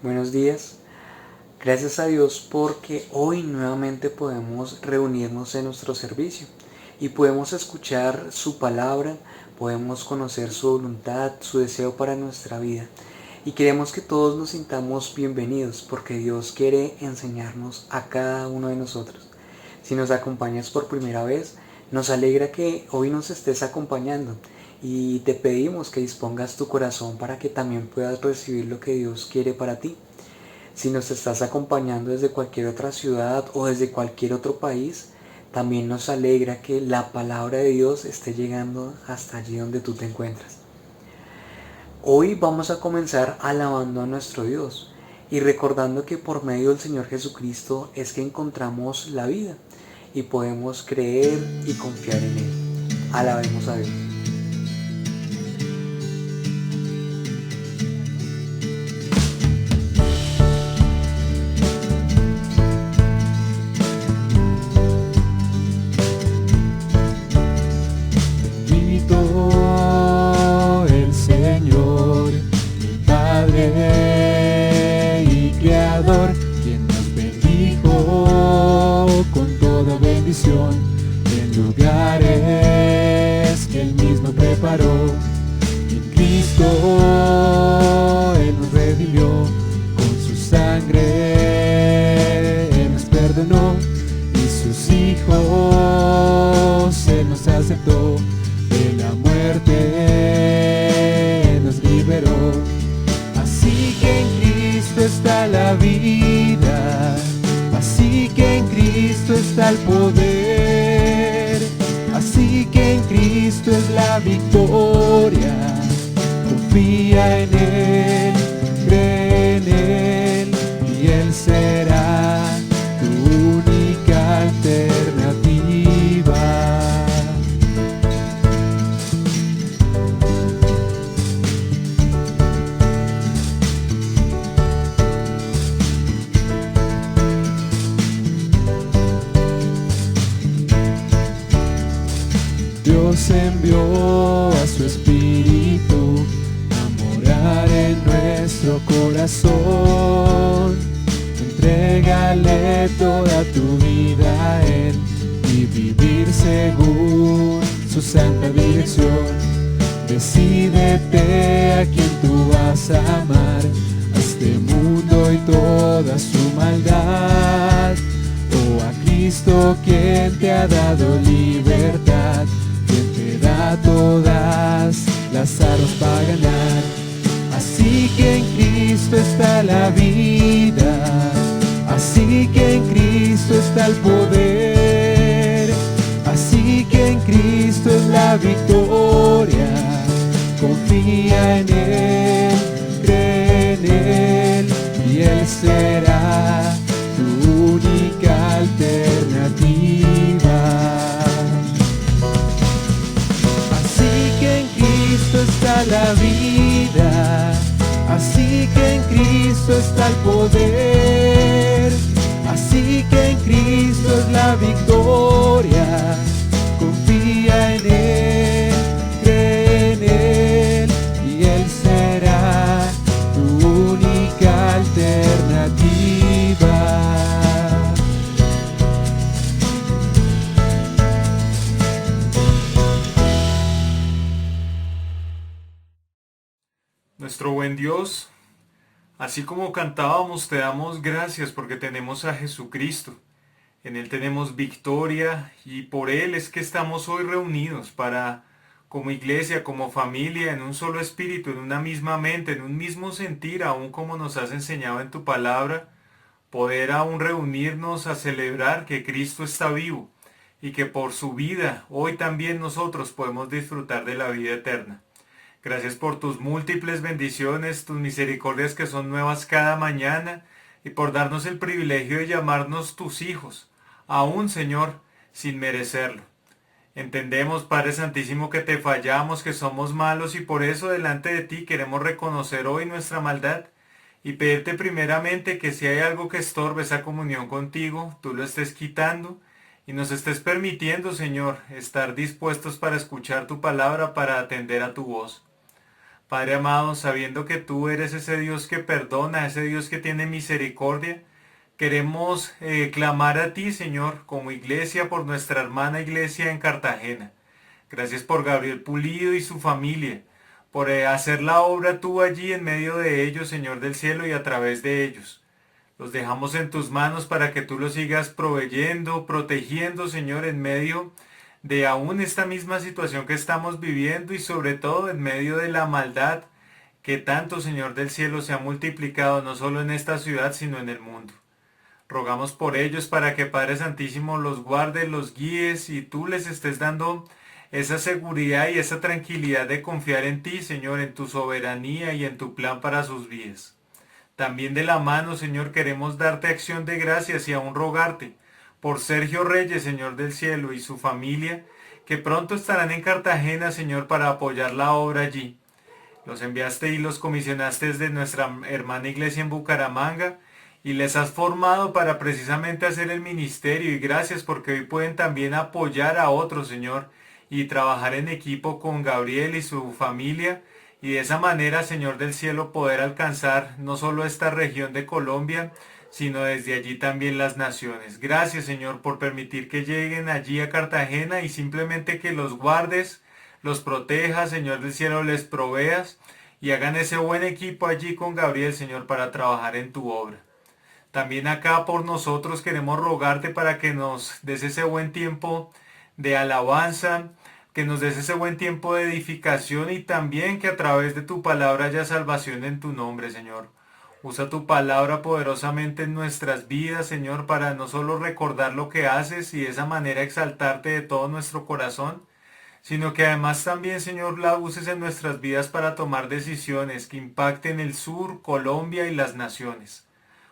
Buenos días. Gracias a Dios porque hoy nuevamente podemos reunirnos en nuestro servicio y podemos escuchar su palabra, podemos conocer su voluntad, su deseo para nuestra vida. Y queremos que todos nos sintamos bienvenidos porque Dios quiere enseñarnos a cada uno de nosotros. Si nos acompañas por primera vez, nos alegra que hoy nos estés acompañando y te pedimos que dispongas tu corazón para que también puedas recibir lo que Dios quiere para ti. Si nos estás acompañando desde cualquier otra ciudad o desde cualquier otro país, también nos alegra que la palabra de Dios esté llegando hasta allí donde tú te encuentras. Hoy vamos a comenzar alabando a nuestro Dios y recordando que por medio del Señor Jesucristo es que encontramos la vida y podemos creer y confiar en Él. Alabemos a Dios. Quien nos bendijo con toda bendición en lugares que Él mismo preparó. En Cristo Él nos redimió, con su sangre Él nos perdonó y sus hijos Él nos aceptó. De la muerte Él nos liberó. Así que en Cristo está la vida, así que en Cristo está el poder, así que en Cristo es la victoria. Confía en Él, cree en Él y Él será tu única alternativa. Dios envió a su Espíritu a morar en nuestro corazón. Entrégale toda tu vida a Él y vivir según su santa dirección. Decídete a quien tú vas a amar, a este mundo y toda su maldad, o a Cristo quien te ha dado libertad, quien te da todas las armas para ganar. Así que en Cristo está la vida, así que en Cristo está el poder, así que en Cristo es la victoria. Confía en Él, cree en Él y Él será tu única alternativa. Está la vida, así que en Cristo está el poder, así que en Cristo es la victoria. Confía en Él, cree en Él y Él será tu única alternativa. Nuestro buen Dios, Así como cantábamos, te damos gracias porque tenemos a Jesucristo. En Él tenemos victoria y por Él es que estamos hoy reunidos para, como iglesia, como familia, en un solo espíritu, en una misma mente, en un mismo sentir, aún como nos has enseñado en tu palabra, poder aún reunirnos a celebrar que Cristo está vivo y que por su vida hoy también nosotros podemos disfrutar de la vida eterna. Gracias por tus múltiples bendiciones, tus misericordias que son nuevas cada mañana y por darnos el privilegio de llamarnos tus hijos, aún Señor, sin merecerlo. Entendemos, Padre Santísimo, que te fallamos, que somos malos y por eso delante de ti queremos reconocer hoy nuestra maldad y pedirte primeramente que si hay algo que estorbe esa comunión contigo, tú lo estés quitando y nos estés permitiendo, Señor, estar dispuestos para escuchar tu palabra, para atender a tu voz. Padre amado, sabiendo que tú eres ese Dios que perdona, ese Dios que tiene misericordia, queremos clamar a ti, Señor, como iglesia, por nuestra hermana iglesia en Cartagena. Gracias por Gabriel Pulido y su familia, por hacer la obra tú allí en medio de ellos, Señor del cielo, y a través de ellos. Los dejamos en tus manos para que tú los sigas proveyendo, protegiendo, Señor, en medio de aún esta misma situación que estamos viviendo y sobre todo en medio de la maldad que tanto, Señor del cielo, se ha multiplicado no solo en esta ciudad, sino en el mundo. Rogamos por ellos para que Padre Santísimo los guarde, los guíes y tú les estés dando esa seguridad y esa tranquilidad de confiar en ti, Señor, en tu soberanía y en tu plan para sus vidas. También de la mano, Señor, queremos darte acción de gracias y aún rogarte por Sergio Reyes, Señor del cielo, y su familia, que pronto estarán en Cartagena, Señor, para apoyar la obra allí. Los enviaste y los comisionaste desde nuestra hermana iglesia en Bucaramanga y les has formado para precisamente hacer el ministerio y gracias porque hoy pueden también apoyar a otros, Señor, y trabajar en equipo con Gabriel y su familia y de esa manera, Señor del cielo, poder alcanzar no solo esta región de Colombia, sino desde allí también las naciones. Gracias, Señor, por permitir que lleguen allí a Cartagena y simplemente que los guardes, los protejas, Señor del cielo, les proveas y hagan ese buen equipo allí con Gabriel, Señor, para trabajar en tu obra. También acá por nosotros queremos rogarte para que nos des ese buen tiempo de alabanza, que nos des ese buen tiempo de edificación y también que a través de tu palabra haya salvación en tu nombre, Señor. Usa tu palabra poderosamente en nuestras vidas, Señor, para no solo recordar lo que haces y de esa manera exaltarte de todo nuestro corazón, sino que además también, Señor, la uses en nuestras vidas para tomar decisiones que impacten el sur, Colombia y las naciones.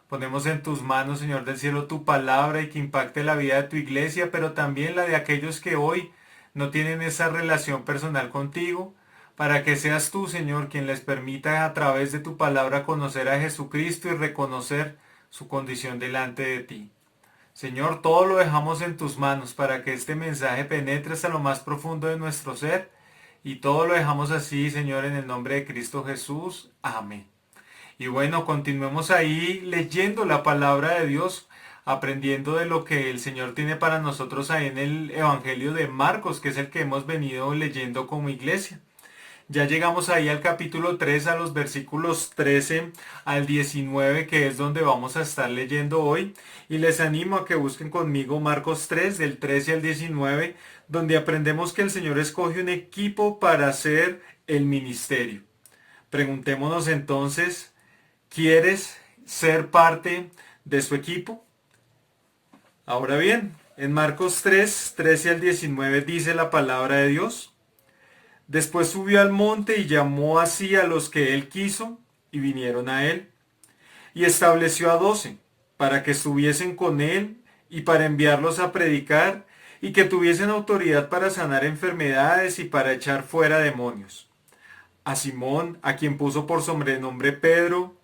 Ponemos en tus manos, Señor del cielo, tu palabra y que impacte la vida de tu iglesia, pero también la de aquellos que hoy no tienen esa relación personal contigo, para que seas tú, Señor, quien les permita a través de tu palabra conocer a Jesucristo y reconocer su condición delante de ti. Señor, todo lo dejamos en tus manos para que este mensaje penetre hasta lo más profundo de nuestro ser y todo lo dejamos así, Señor, en el nombre de Cristo Jesús. Amén. Y bueno, continuemos ahí leyendo la palabra de Dios, aprendiendo de lo que el Señor tiene para nosotros ahí en el Evangelio de Marcos, que es el que hemos venido leyendo como iglesia. Ya llegamos ahí al capítulo 3, a los versículos 13 al 19, que es donde vamos a estar leyendo hoy. Y les animo a que busquen conmigo Marcos 3, del 13 al 19, donde aprendemos que el Señor escoge un equipo para hacer el ministerio. Preguntémonos entonces, ¿quieres ser parte de su equipo? Ahora bien, en Marcos 3, 13 al 19 dice la palabra de Dios. Después subió al monte y llamó así a los que él quiso, y vinieron a él. Y estableció a 12, para que estuviesen con él, y para enviarlos a predicar, y que tuviesen autoridad para sanar enfermedades y para echar fuera demonios. A Simón, a quien puso por sobrenombre Pedro,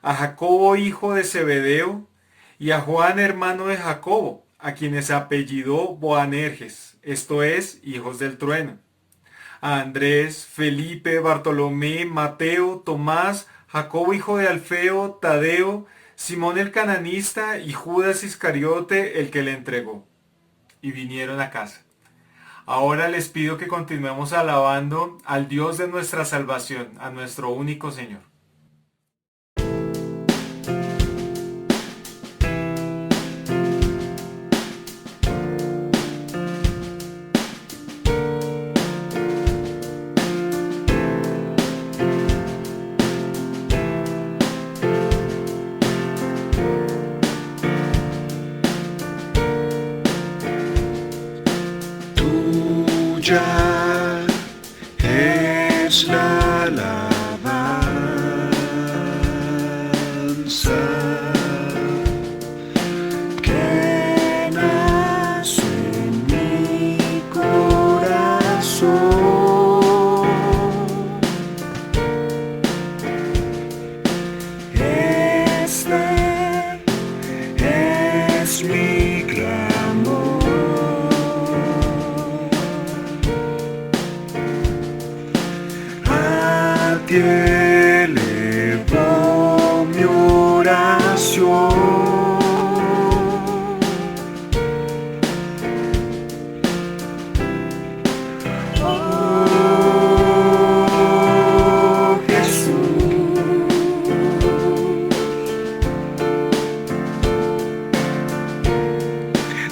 a Jacobo hijo de Zebedeo, y a Juan hermano de Jacobo, a quienes apellidó Boanerges, esto es, hijos del trueno. A Andrés, Felipe, Bartolomé, Mateo, Tomás, Jacobo hijo de Alfeo, Tadeo, Simón el cananista y Judas Iscariote el que le entregó. Y vinieron a casa. Ahora les pido que continuemos alabando al Dios de nuestra salvación, a nuestro único Señor. tuya es la alabanza que nace en mi corazón. Este es mi clamor. A ti elevo mi oración. Oh Jesús,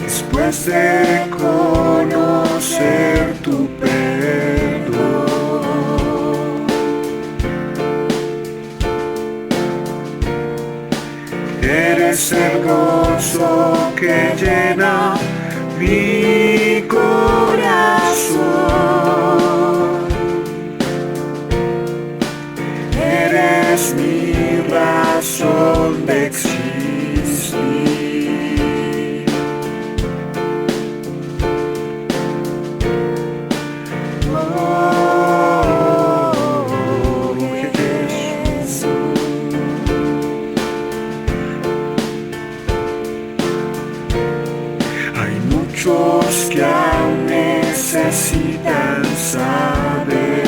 después de conocer tu perdón, eres el gozo que llena mi corazón. Eres mi razón de existir. Oh, Jesús. Hay muchos que aún necesitan saber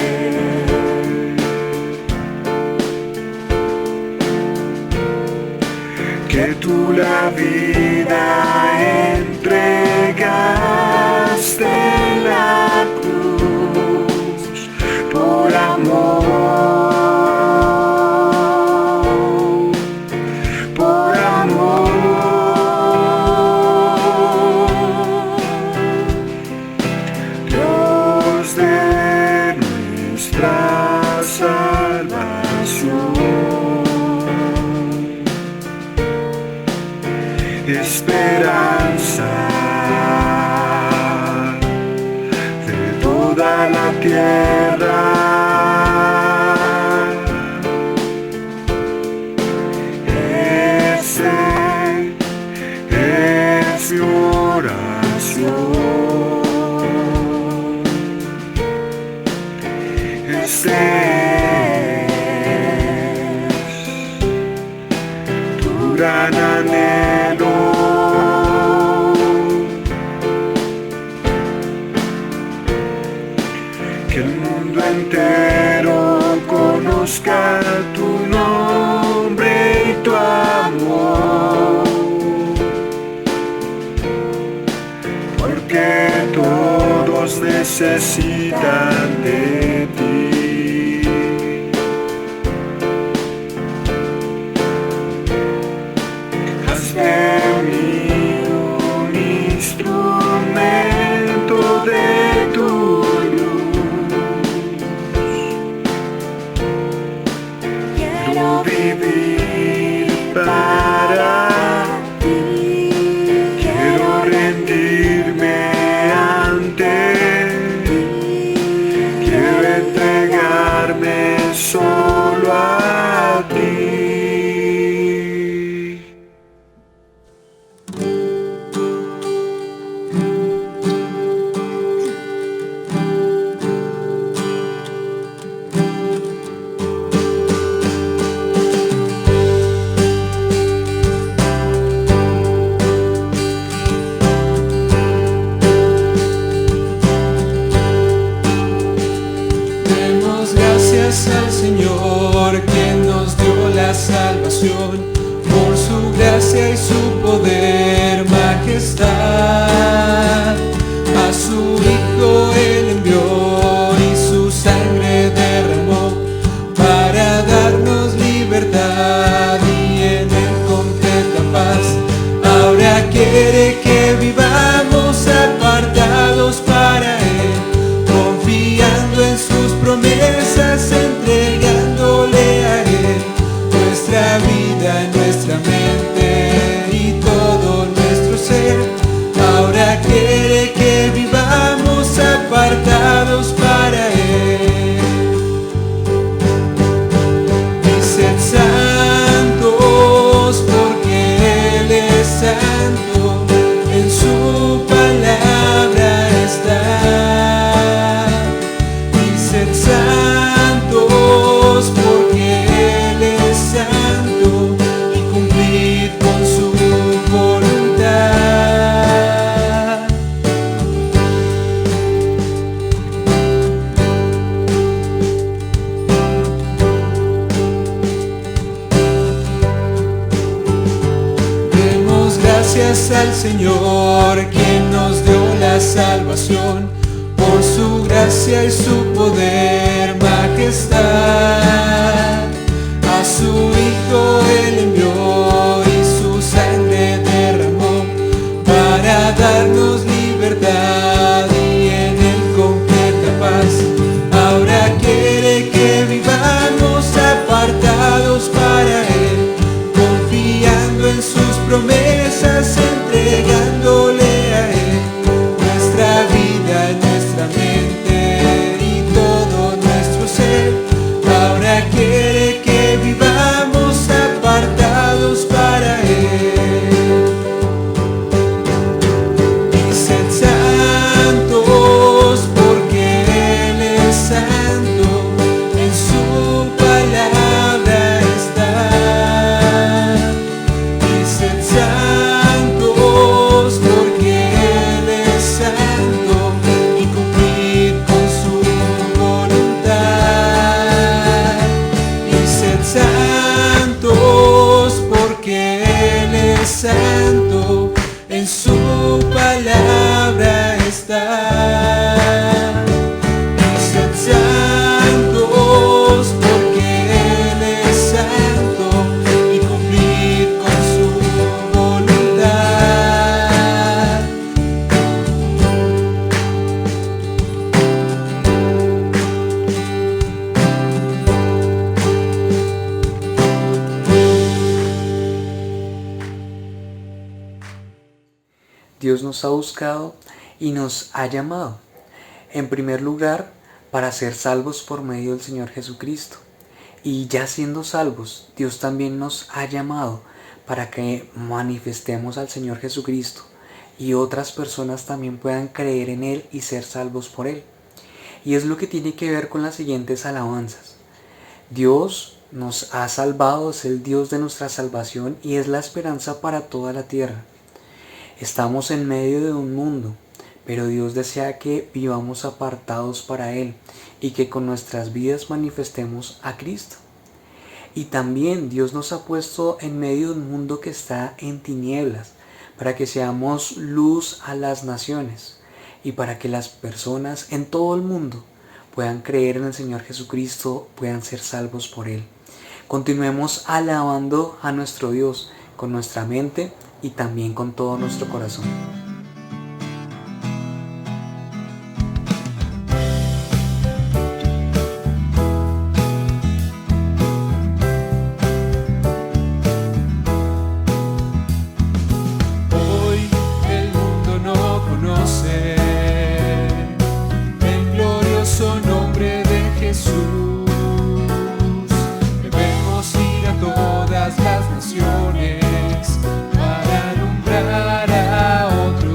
que tú la vida entregaste en la cruz por amor, por amor. Dios de nuestra salvación, esperanza de toda la tierra. Ese es mi oración. Ese es tu gran anhelo. Que el mundo entero conozca tu nombre y tu amor, porque todos necesitan de ti. Haz de mí un instrumento de tu vivir para ti. Quiero rendirme ante ti. Quiero entregarme solo a ti. Demos gracias al Señor, quien nos dio la salvación, por su gracia y su poder, majestad. A su Hijo Él envió y su sangre derramó para darnos libertad y en Él completa paz. Ahora quiere que vivamos apartados para Él, confiando en sus promesas, entregándole a Él nuestra vida, nuestra mente y todo nuestro ser. Ahora gracias al Señor, quien nos dio la salvación, por su gracia y su poder, majestad. A su Hijo Él envió y su sangre derramó para darnos libertad y en Él completa paz. Ahora quiere que vivamos apartados para Él, confiando en sus promesas, entregándole a Él nuestra vida, nuestra mente y todo nuestro ser. Ahora quiere que vivamos apartados para Él. Dicen santos porque Él es santo, en su palabra está. Dicen santos porque Él es santo y cumplir con su voluntad. Dicen santos porque Él es santo, en su palabra está. Dicen santos porque Él es santo y cumplir con su voluntad. Dios nos ha buscado y nos ha llamado, en primer lugar, para ser salvos por medio del Señor Jesucristo. Y ya siendo salvos, Dios también nos ha llamado para que manifestemos al Señor Jesucristo y otras personas también puedan creer en Él y ser salvos por Él. Y es lo que tiene que ver con las siguientes alabanzas. Dios nos ha salvado, es el Dios de nuestra salvación y es la esperanza para toda la tierra. Estamos en medio de un mundo, pero Dios desea que vivamos apartados para Él y que con nuestras vidas manifestemos a Cristo. Y también Dios nos ha puesto en medio de un mundo que está en tinieblas, para que seamos luz a las naciones y para que las personas en todo el mundo puedan creer en el Señor Jesucristo, puedan ser salvos por Él. Continuemos alabando a nuestro Dios con nuestra mente y también con todo nuestro corazón. Hoy el mundo no conoce el glorioso nombre de Jesús. Debemos ir a todas las naciones para alumbrar a otros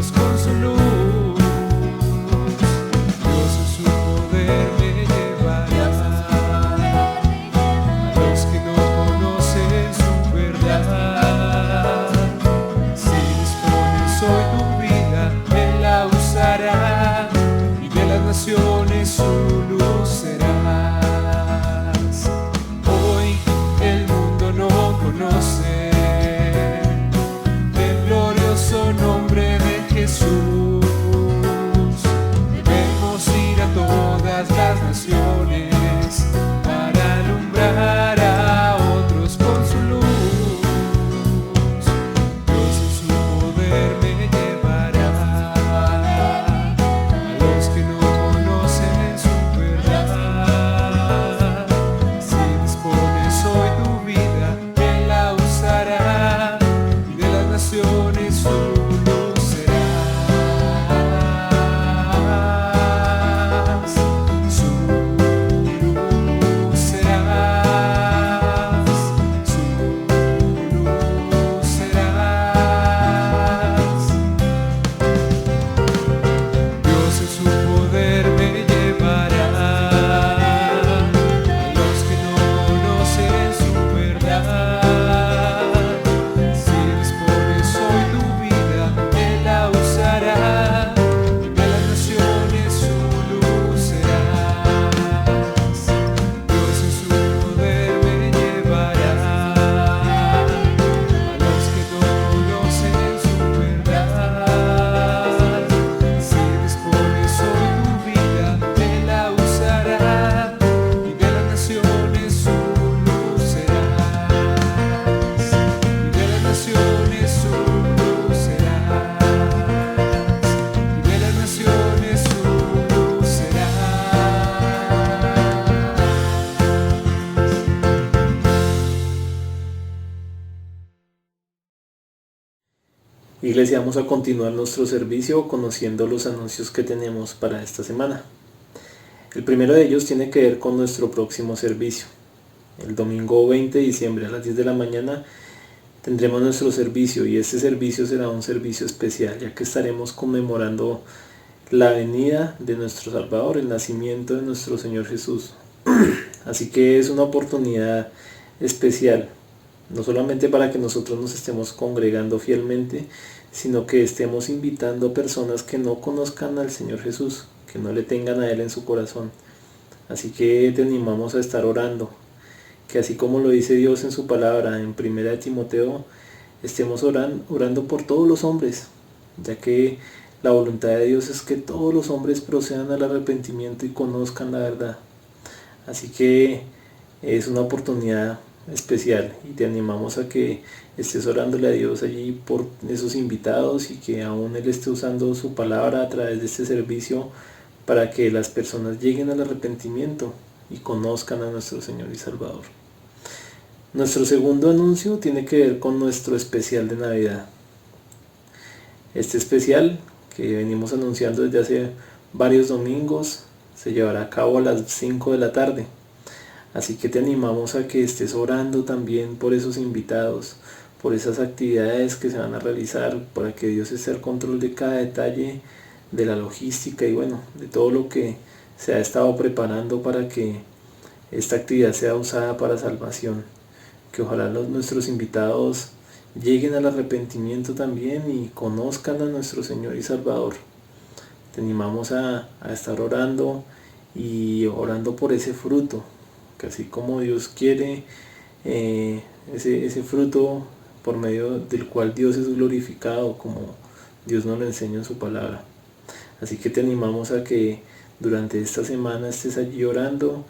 Iglesia, vamos a continuar nuestro servicio conociendo los anuncios que tenemos para esta semana. El primero de ellos tiene que ver con nuestro próximo servicio. El domingo 20 de diciembre a las 10 de la mañana tendremos nuestro servicio, y este servicio será un servicio especial, ya que estaremos conmemorando la venida de nuestro Salvador, el nacimiento de nuestro Señor Jesús. Así que es una oportunidad especial, no solamente para que nosotros nos estemos congregando fielmente, sino que estemos invitando a personas que no conozcan al Señor Jesús, que no le tengan a Él en su corazón. Así que te animamos a estar orando, que así como lo dice Dios en su palabra en 1 de Timoteo, estemos orando por todos los hombres, ya que la voluntad de Dios es que todos los hombres procedan al arrepentimiento y conozcan la verdad. Así que es una oportunidad especial y te animamos a que estés orándole a Dios allí por esos invitados, y que aún Él esté usando su palabra a través de este servicio para que las personas lleguen al arrepentimiento y conozcan a nuestro Señor y Salvador. Nuestro segundo anuncio tiene que ver con nuestro especial de Navidad. Este especial, que venimos anunciando desde hace varios domingos, se llevará a cabo a las 5 de la tarde. Así que te animamos a que estés orando también por esos invitados, por esas actividades que se van a realizar, para que Dios esté al control de cada detalle de la logística y de todo lo que se ha estado preparando para que esta actividad sea usada para salvación. Que ojalá nuestros invitados lleguen al arrepentimiento también y conozcan a nuestro Señor y Salvador. Te animamos a estar orando y orando por ese fruto, que así como Dios quiere, ese fruto por medio del cual Dios es glorificado, como Dios nos lo enseña en su palabra. Así que te animamos a que durante esta semana estés allí orando,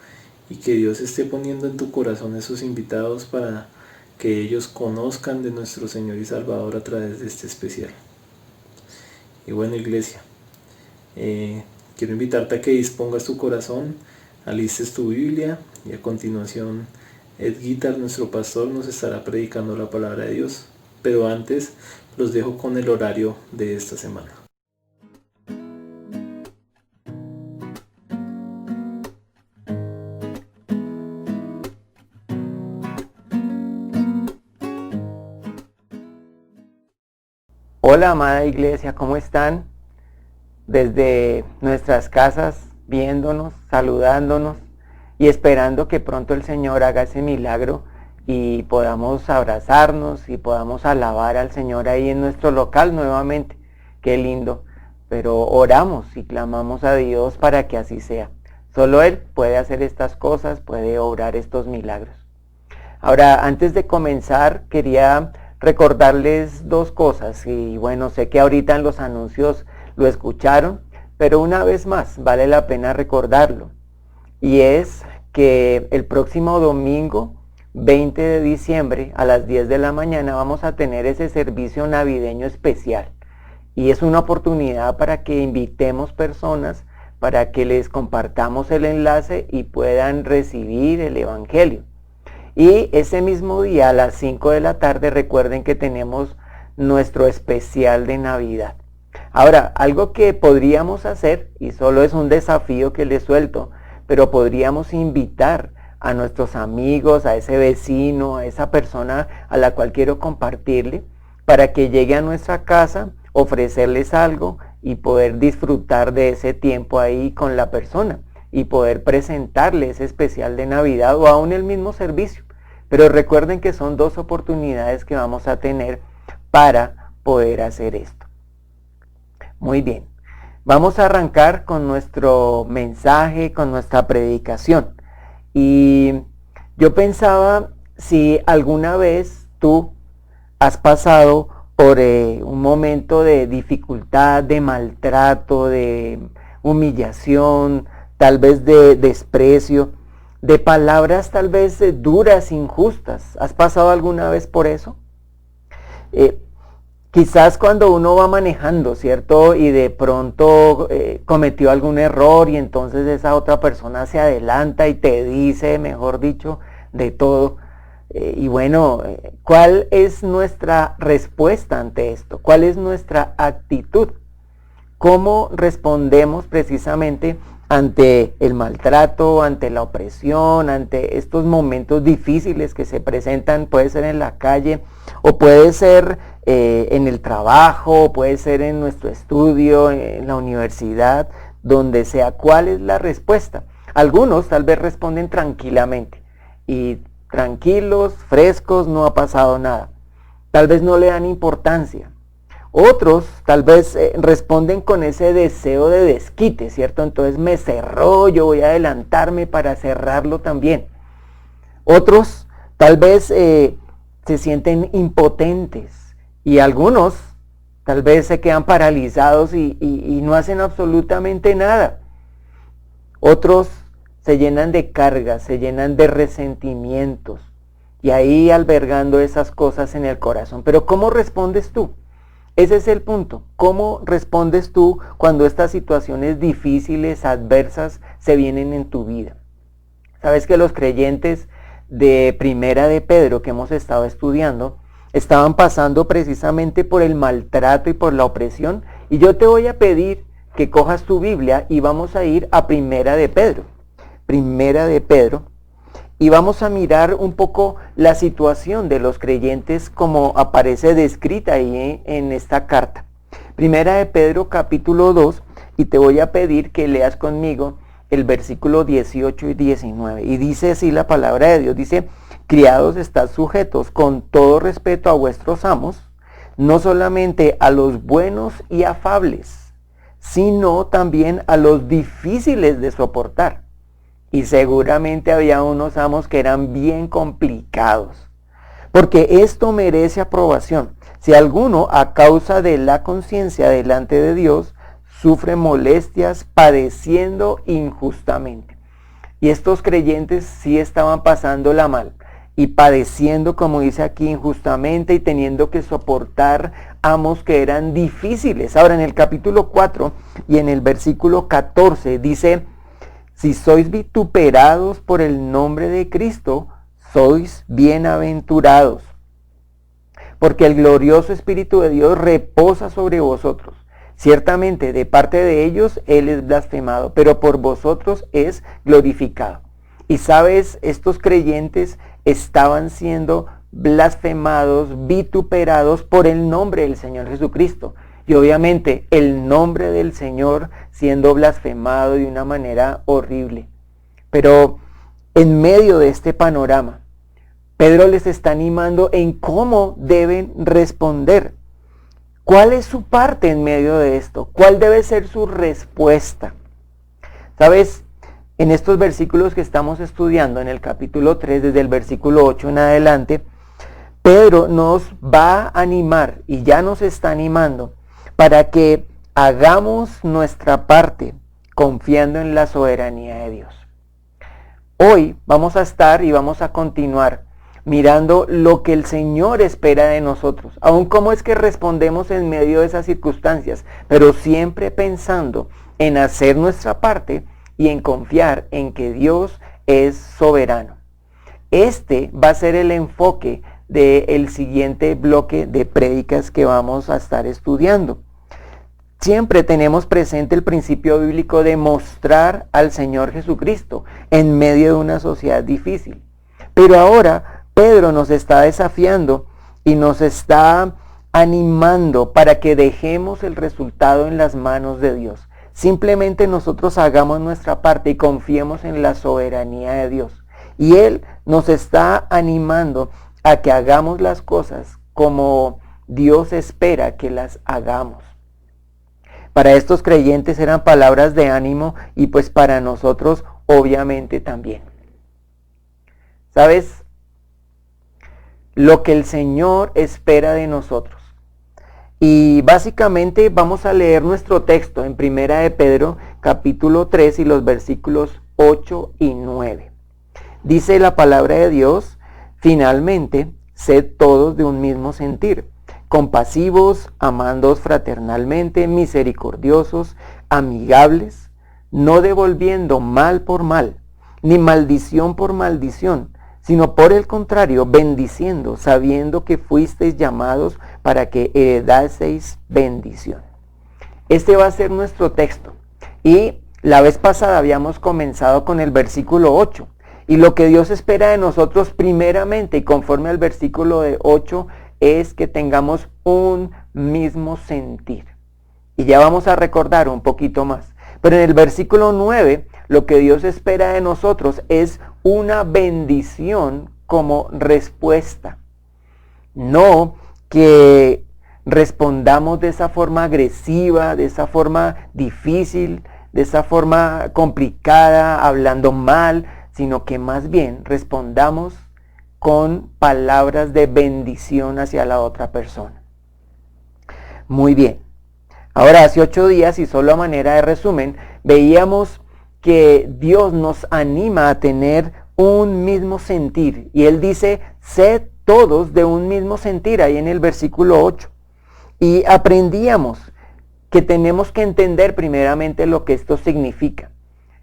y que Dios esté poniendo en tu corazón esos invitados para que ellos conozcan de nuestro Señor y Salvador a través de este especial. Y Iglesia, quiero invitarte a que dispongas tu corazón, alistes tu Biblia, y a continuación Ed Guitar, nuestro pastor, nos estará predicando la palabra de Dios. Pero antes los dejo con el horario de esta semana. Hola amada iglesia, ¿cómo están? Desde nuestras casas, viéndonos, saludándonos y esperando que pronto el Señor haga ese milagro y podamos abrazarnos y podamos alabar al Señor ahí en nuestro local nuevamente. Qué lindo. Pero oramos y clamamos a Dios para que así sea. Solo Él puede hacer estas cosas, puede obrar estos milagros. Ahora, antes de comenzar, quería recordarles dos cosas, y sé que ahorita en los anuncios lo escucharon, pero una vez más vale la pena recordarlo, y es que el próximo domingo 20 de diciembre a las 10 de la mañana vamos a tener ese servicio navideño especial, y es una oportunidad para que invitemos personas, para que les compartamos el enlace y puedan recibir el evangelio. Y ese mismo día a las 5 de la tarde recuerden que tenemos nuestro especial de Navidad. Ahora, algo que podríamos hacer, y solo es un desafío que les suelto, pero podríamos invitar a nuestros amigos, a ese vecino, a esa persona a la cual quiero compartirle, para que llegue a nuestra casa, ofrecerles algo y poder disfrutar de ese tiempo ahí con la persona, y poder presentarle ese especial de Navidad o aún el mismo servicio. Pero recuerden que son dos oportunidades que vamos a tener para poder hacer esto. Muy bien, vamos a arrancar con nuestro mensaje, con nuestra predicación. Y yo pensaba si alguna vez tú has pasado por un momento de dificultad, de maltrato, de humillación, tal vez de desprecio, de palabras tal vez duras, injustas. ¿Has pasado alguna vez por eso? Quizás cuando uno va manejando, ¿cierto? Y de pronto cometió algún error y entonces esa otra persona se adelanta y te dice, mejor dicho, de todo. Y bueno, ¿cuál es nuestra respuesta ante esto? ¿Cuál es nuestra actitud? ¿Cómo respondemos precisamente ante el maltrato, ante la opresión, ante estos momentos difíciles que se presentan? Puede ser en la calle o puede ser en el trabajo, puede ser en nuestro estudio, en la universidad, donde sea. ¿Cuál es la respuesta? Algunos tal vez responden tranquilamente y tranquilos, frescos, no ha pasado nada. Tal vez no le dan importancia. Otros tal vez responden con ese deseo de desquite, ¿cierto? Entonces me cerró, yo voy a adelantarme para cerrarlo también. Otros tal vez se sienten impotentes y algunos tal vez se quedan paralizados y no hacen absolutamente nada. Otros se llenan de cargas, se llenan de resentimientos y ahí albergando esas cosas en el corazón. Pero ¿cómo respondes tú? Ese es el punto. ¿Cómo respondes tú cuando estas situaciones difíciles, adversas, se vienen en tu vida? Sabes que los creyentes de Primera de Pedro que hemos estado estudiando estaban pasando precisamente por el maltrato y por la opresión, y yo te voy a pedir que cojas tu Biblia y vamos a ir a Primera de Pedro. Primera de Pedro, y vamos a mirar un poco la situación de los creyentes como aparece descrita ahí en esta carta. Primera de Pedro capítulo 2, y te voy a pedir que leas conmigo el versículo 18 y 19. Y dice así la palabra de Dios, dice: criados, estad sujetos con todo respeto a vuestros amos, no solamente a los buenos y afables, sino también a los difíciles de soportar. Y seguramente había unos amos que eran bien complicados, porque esto merece aprobación. Si alguno, a causa de la conciencia delante de Dios, sufre molestias padeciendo injustamente. Y estos creyentes sí estaban pasándola mal y padeciendo, como dice aquí, injustamente, y teniendo que soportar amos que eran difíciles. Ahora en el capítulo 4 y en el versículo 14 dice: si sois vituperados por el nombre de Cristo, sois bienaventurados, porque el glorioso Espíritu de Dios reposa sobre vosotros. Ciertamente de parte de ellos Él es blasfemado, pero por vosotros es glorificado. Y sabes, estos creyentes estaban siendo blasfemados, vituperados por el nombre del Señor Jesucristo. Y obviamente el nombre del Señor siendo blasfemado de una manera horrible. Pero en medio de este panorama, Pedro les está animando en cómo deben responder. ¿Cuál es su parte en medio de esto? ¿Cuál debe ser su respuesta? ¿Sabes? En estos versículos que estamos estudiando, en el capítulo 3, desde el versículo 8 en adelante, Pedro nos va a animar y ya nos está animando para que hagamos nuestra parte confiando en la soberanía de Dios. Hoy vamos a estar y vamos a continuar mirando lo que el Señor espera de nosotros, aun cómo es que respondemos en medio de esas circunstancias, pero siempre pensando en hacer nuestra parte y en confiar en que Dios es soberano. Este va a ser el enfoque del siguiente bloque de prédicas que vamos a estar estudiando. Siempre tenemos presente el principio bíblico de mostrar al Señor Jesucristo en medio de una sociedad difícil. Pero ahora Pedro nos está desafiando y nos está animando para que dejemos el resultado en las manos de Dios. Simplemente nosotros hagamos nuestra parte y confiemos en la soberanía de Dios. Y Él nos está animando a que hagamos las cosas como Dios espera que las hagamos. Para estos creyentes eran palabras de ánimo y pues para nosotros obviamente también. ¿Sabes? Lo que el Señor espera de nosotros. Y básicamente vamos a leer nuestro texto en Primera de Pedro capítulo 3 y los versículos 8 y 9. Dice la palabra de Dios: finalmente, sed todos de un mismo sentir, compasivos, amándoos fraternalmente, misericordiosos, amigables, no devolviendo mal por mal, ni maldición por maldición, sino por el contrario, bendiciendo, sabiendo que fuisteis llamados para que heredaseis bendición. Este va a ser nuestro texto. Y la vez pasada habíamos comenzado con el versículo 8. Y lo que Dios espera de nosotros primeramente y conforme al versículo de 8 es que tengamos un mismo sentir. Y ya vamos a recordar un poquito más. Pero en el versículo 9, lo que Dios espera de nosotros es una bendición como respuesta. No que respondamos de esa forma agresiva, de esa forma difícil, de esa forma complicada, hablando mal, sino que más bien respondamos con palabras de bendición hacia la otra persona. Muy bien. Ahora, hace 8 días, y solo a manera de resumen, veíamos que Dios nos anima a tener un mismo sentir. Y Él dice, sed todos de un mismo sentir, ahí en el versículo 8. Y aprendíamos que tenemos que entender primeramente lo que esto significa.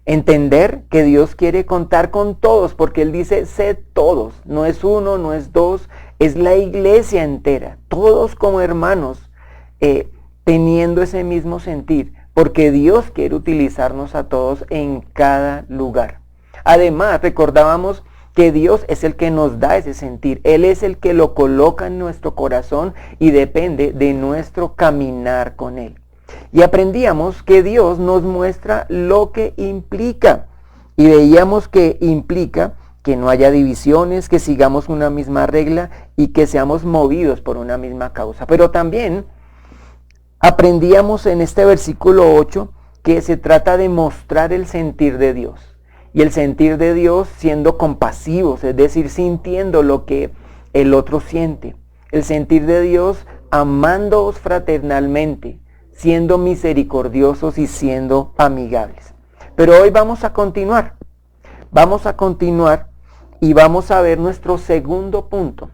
Entender que Dios quiere contar con todos, porque Él dice, sed todos. No es uno, no es dos, es la iglesia entera. Todos como hermanos, teniendo ese mismo sentir, porque Dios quiere utilizarnos a todos en cada lugar. Además, recordábamos que Dios es el que nos da ese sentir. Él es el que lo coloca en nuestro corazón y depende de nuestro caminar con Él. Y aprendíamos que Dios nos muestra lo que implica. Y veíamos que implica que no haya divisiones, que sigamos una misma regla y que seamos movidos por una misma causa. Pero también aprendíamos en este versículo 8 que se trata de mostrar el sentir de Dios. Y el sentir de Dios siendo compasivos, es decir, sintiendo lo que el otro siente. El sentir de Dios amándoos fraternalmente, siendo misericordiosos y siendo amigables. Pero hoy vamos a continuar. Vamos a continuar y vamos a ver nuestro segundo punto.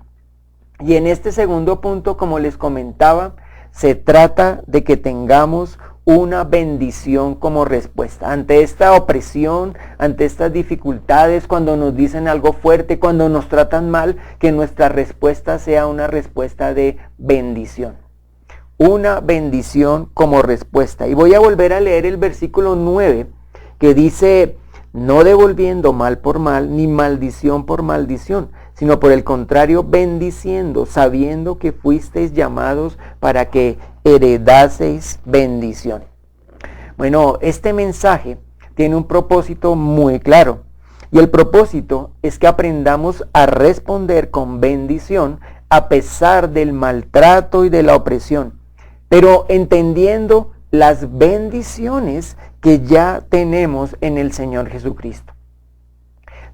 Y en este segundo punto, como les comentaba, se trata de que tengamos una bendición como respuesta ante esta opresión, ante estas dificultades, cuando nos dicen algo fuerte, cuando nos tratan mal, que nuestra respuesta sea una respuesta de bendición. Una bendición como respuesta. Y voy a volver a leer el versículo 9, que dice, no devolviendo mal por mal, ni maldición por maldición, sino por el contrario, bendiciendo, sabiendo que fuisteis llamados para que heredaseis bendición. Bueno, este mensaje tiene un propósito muy claro. Y el propósito es que aprendamos a responder con bendición a pesar del maltrato y de la opresión, pero entendiendo las bendiciones que ya tenemos en el Señor Jesucristo.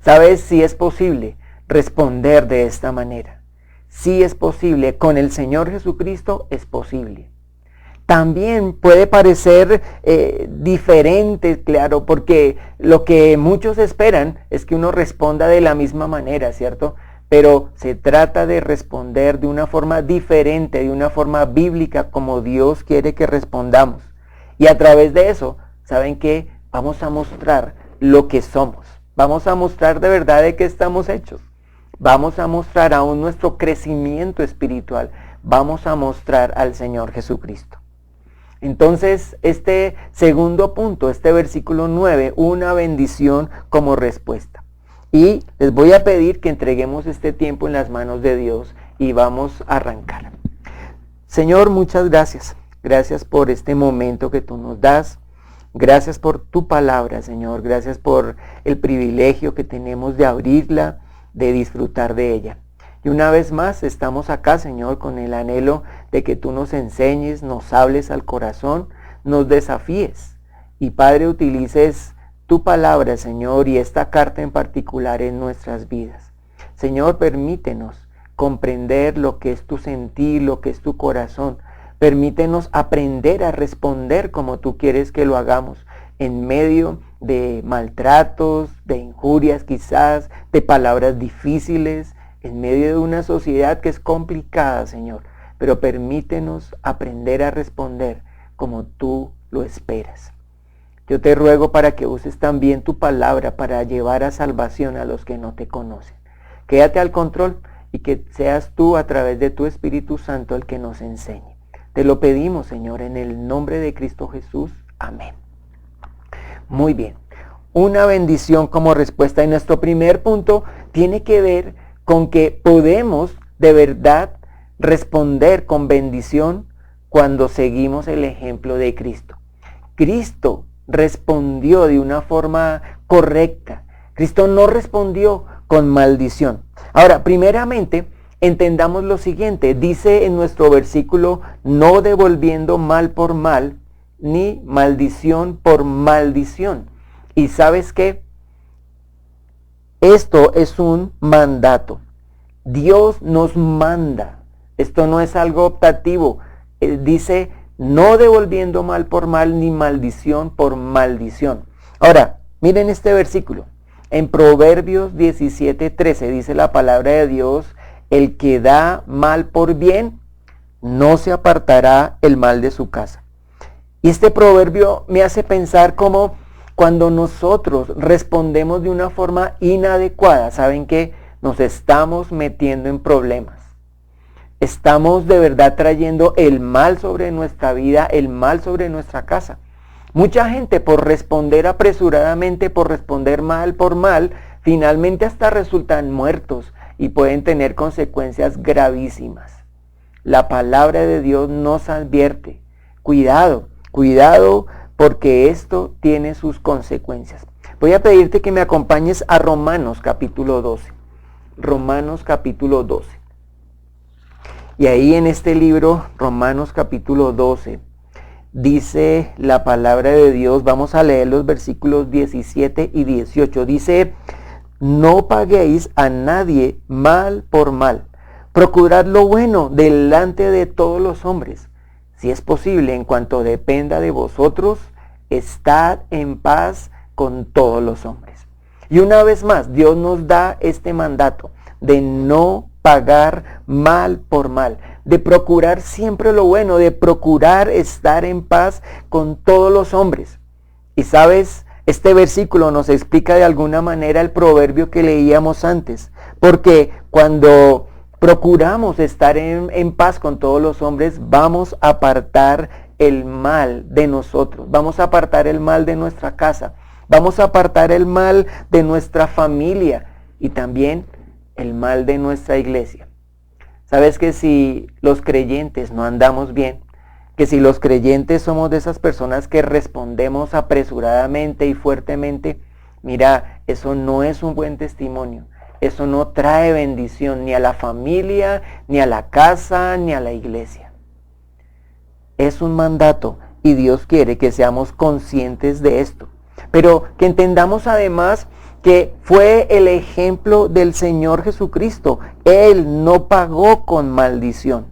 ¿Sabes si es posible responder de esta manera? Sí es posible, con el Señor Jesucristo es posible. También puede parecer diferente, claro, porque lo que muchos esperan es que uno responda de la misma manera, ¿cierto? Pero se trata de responder de una forma diferente, de una forma bíblica, como Dios quiere que respondamos. Y a través de eso, ¿saben qué? Vamos a mostrar lo que somos. Vamos a mostrar de verdad de qué estamos hechos. Vamos a mostrar aún nuestro crecimiento espiritual. Vamos a mostrar al Señor Jesucristo. Entonces, este segundo punto, este versículo 9, una bendición como respuesta. Y les voy a pedir que entreguemos este tiempo en las manos de Dios y vamos a arrancar. Señor, muchas gracias. Gracias por este momento que tú nos das. Gracias por tu palabra, Señor. Gracias por el privilegio que tenemos de abrirla, de disfrutar de ella. Y una vez más estamos acá, Señor, con el anhelo de que tú nos enseñes, nos hables al corazón, nos desafíes. Y Padre, utilices tu palabra, Señor, y esta carta en particular en nuestras vidas. Señor, permítenos comprender lo que es tu sentir, lo que es tu corazón. Permítenos aprender a responder como tú quieres que lo hagamos, en medio de maltratos, de injurias quizás, de palabras difíciles, en medio de una sociedad que es complicada, Señor, pero permítenos aprender a responder como tú lo esperas. Yo te ruego para que uses también tu palabra para llevar a salvación a los que no te conocen. Quédate al control y que seas tú a través de tu Espíritu Santo el que nos enseñe. Te lo pedimos, Señor, en el nombre de Cristo Jesús. Amén. Muy bien. Una bendición como respuesta. Y nuestro primer punto tiene que ver con que podemos de verdad responder con bendición cuando seguimos el ejemplo de Cristo. Cristo respondió de una forma correcta. Cristo no respondió con maldición. Ahora, primeramente, entendamos lo siguiente. Dice en nuestro versículo, no devolviendo mal por mal, ni maldición por maldición. ¿Y sabes qué? Esto es un mandato. Dios nos manda. Esto no es algo optativo. Dice, no devolviendo mal por mal, ni maldición por maldición. Ahora, miren este versículo. En Proverbios 17:13 dice la palabra de Dios, el que da mal por bien, no se apartará el mal de su casa. Y este proverbio me hace pensar como cuando nosotros respondemos de una forma inadecuada, ¿saben qué? Nos estamos metiendo en problemas. Estamos de verdad trayendo el mal sobre nuestra vida, el mal sobre nuestra casa. Mucha gente por responder apresuradamente, por responder mal por mal, finalmente hasta resultan muertos y pueden tener consecuencias gravísimas. La palabra de Dios nos advierte, cuidado, cuidado porque esto tiene sus consecuencias. Voy a pedirte que me acompañes a Romanos capítulo 12. Romanos capítulo 12. Y ahí en este libro, Romanos capítulo 12, dice la palabra de Dios, vamos a leer los versículos 17 y 18. Dice, no paguéis a nadie mal por mal. Procurad lo bueno delante de todos los hombres. Si es posible, en cuanto dependa de vosotros, estad en paz con todos los hombres. Y una vez más, Dios nos da este mandato de no pagar mal por mal, de procurar siempre lo bueno, de procurar estar en paz con todos los hombres. Y sabes, este versículo nos explica de alguna manera el proverbio que leíamos antes, porque cuando procuramos estar en paz con todos los hombres, vamos a apartar el mal de nosotros, vamos a apartar el mal de nuestra casa, vamos a apartar el mal de nuestra familia y también el mal de nuestra iglesia. Sabes que si los creyentes no andamos bien, que si los creyentes somos de esas personas que respondemos apresuradamente y fuertemente, mira, eso no es un buen testimonio. Eso no trae bendición ni a la familia, ni a la casa, ni a la iglesia. Es un mandato y Dios quiere que seamos conscientes de esto. Pero que entendamos además que fue el ejemplo del Señor Jesucristo. Él no pagó con maldición.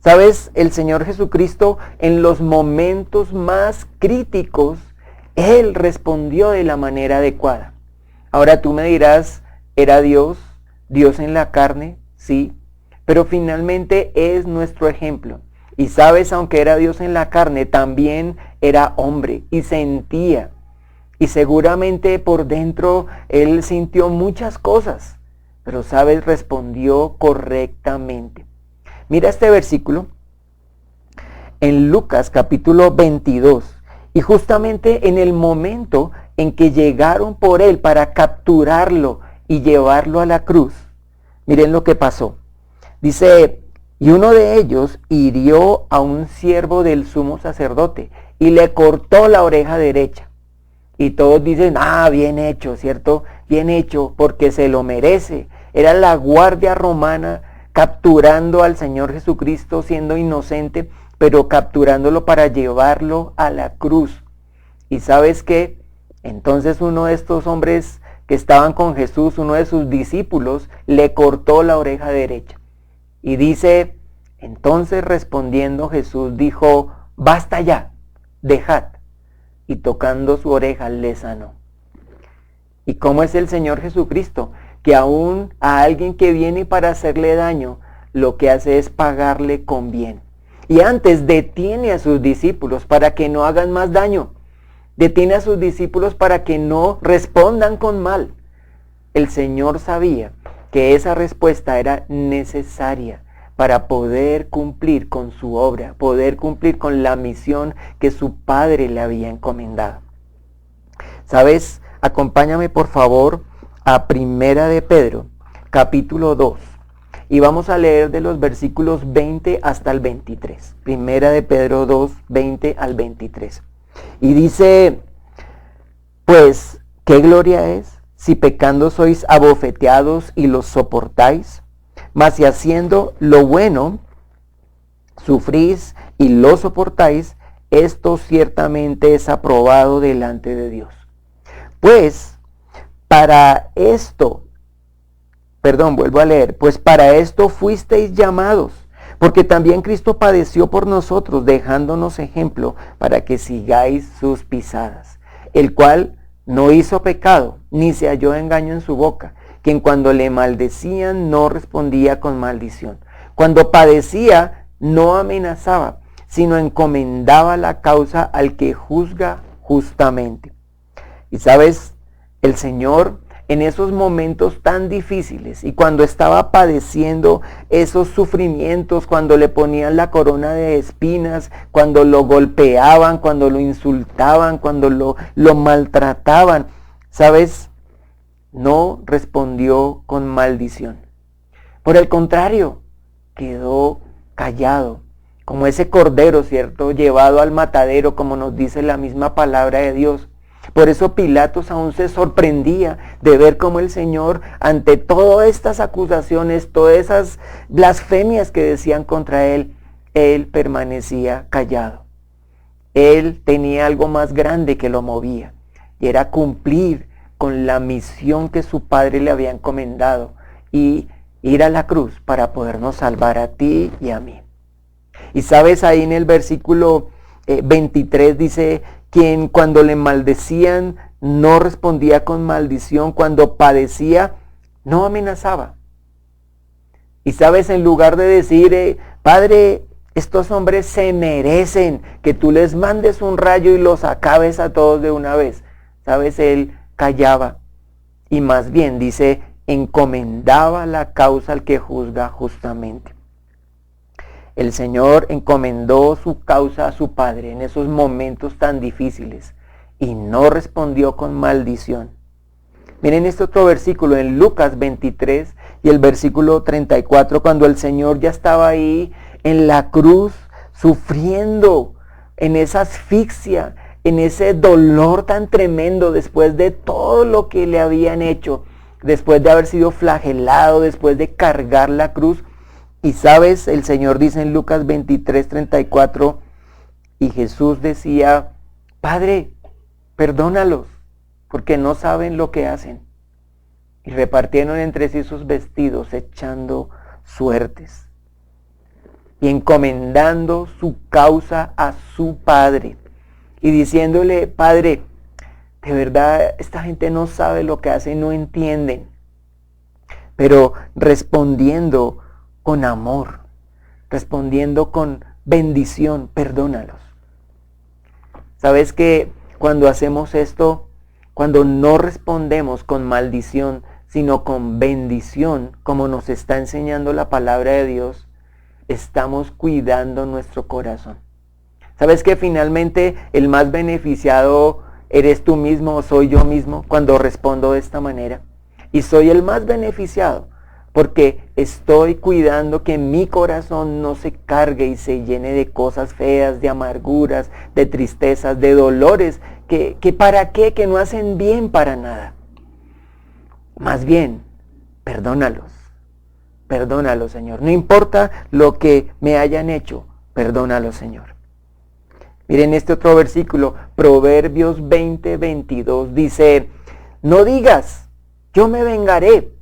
¿Sabes? El Señor Jesucristo en los momentos más críticos, Él respondió de la manera adecuada. Ahora tú me dirás, ¿era Dios? ¿Dios en la carne? Sí. Pero finalmente es nuestro ejemplo. Y sabes, aunque era Dios en la carne, también era hombre y sentía. Y seguramente por dentro Él sintió muchas cosas. Pero sabes, respondió correctamente. Mira este versículo en Lucas capítulo 22. Y justamente en el momento en que llegaron por Él para capturarlo y llevarlo a la cruz, miren lo que pasó. Dice, y uno de ellos hirió a un siervo del sumo sacerdote y le cortó la oreja derecha. Y todos dicen, bien hecho, ¿cierto? Bien hecho, porque se lo merece. Era la guardia romana capturando al Señor Jesucristo siendo inocente, pero capturándolo para llevarlo a la cruz. ¿Y sabes qué? Entonces uno de estos hombres que estaban con Jesús, uno de sus discípulos, le cortó la oreja derecha. Y dice, entonces respondiendo Jesús dijo, basta ya, dejad. Y tocando su oreja le sanó. ¿Y cómo es el Señor Jesucristo? Que aún a alguien que viene para hacerle daño, lo que hace es pagarle con bien. Y antes detiene a sus discípulos para que no hagan más daño. Detiene a sus discípulos para que no respondan con mal. El Señor sabía que esa respuesta era necesaria para poder cumplir con su obra, poder cumplir con la misión que su padre le había encomendado. ¿Sabes? Acompáñame por favor a Primera de Pedro, capítulo 2. Y vamos a leer de los versículos 20 hasta el 23. Primera de Pedro 2, 20 al 23. Y dice, pues, ¿qué gloria es si pecando sois abofeteados y los soportáis? Mas si haciendo lo bueno sufrís y lo soportáis, esto ciertamente es aprobado delante de Dios. Pues para esto fuisteis llamados, porque también Cristo padeció por nosotros, dejándonos ejemplo para que sigáis sus pisadas, el cual no hizo pecado, ni se halló engaño en su boca, quien cuando le maldecían no respondía con maldición. Cuando padecía no amenazaba, sino encomendaba la causa al que juzga justamente. Y sabes, el Señor en esos momentos tan difíciles y cuando estaba padeciendo esos sufrimientos, cuando le ponían la corona de espinas, cuando lo golpeaban, cuando lo insultaban, cuando lo maltrataban, ¿sabes? No respondió con maldición. Por el contrario, quedó callado, como ese cordero, ¿cierto?, llevado al matadero, como nos dice la misma palabra de Dios. Por eso Pilatos aún se sorprendía de ver cómo el Señor, ante todas estas acusaciones, todas esas blasfemias que decían contra él permanecía callado. Él tenía algo más grande que lo movía, y era cumplir con la misión que su Padre le había encomendado, y ir a la cruz para podernos salvar a ti y a mí. Y sabes, ahí en el versículo 23 dice, quien cuando le maldecían no respondía con maldición, cuando padecía no amenazaba. Y sabes, en lugar de decir, Padre, estos hombres se merecen que tú les mandes un rayo y los acabes a todos de una vez. Sabes, él callaba y más bien dice, encomendaba la causa al que juzga justamente. El Señor encomendó su causa a su Padre en esos momentos tan difíciles y no respondió con maldición. Miren este otro versículo en Lucas 23 y el versículo 34, cuando el Señor ya estaba ahí en la cruz, sufriendo en esa asfixia, en ese dolor tan tremendo después de todo lo que le habían hecho, después de haber sido flagelado, después de cargar la cruz. Y sabes, el Señor dice en Lucas 23, 34, y Jesús decía, Padre, perdónalos, porque no saben lo que hacen. Y repartieron entre sí sus vestidos, echando suertes y encomendando su causa a su Padre. Y diciéndole, Padre, de verdad esta gente no sabe lo que hace, no entienden. Pero respondiendo con amor, respondiendo con bendición, perdónalos. ¿Sabes que cuando hacemos esto, cuando no respondemos con maldición, sino con bendición, como nos está enseñando la palabra de Dios, estamos cuidando nuestro corazón? ¿Sabes que finalmente el más beneficiado eres tú mismo o soy yo mismo cuando respondo de esta manera? Y soy el más beneficiado porque estoy cuidando que mi corazón no se cargue y se llene de cosas feas, de amarguras, de tristezas, de dolores, que para qué, que no hacen bien para nada. Más bien, perdónalos, Señor. No importa lo que me hayan hecho, perdónalos, Señor. Miren este otro versículo, Proverbios 20, 22, dice, no digas, yo me vengaré.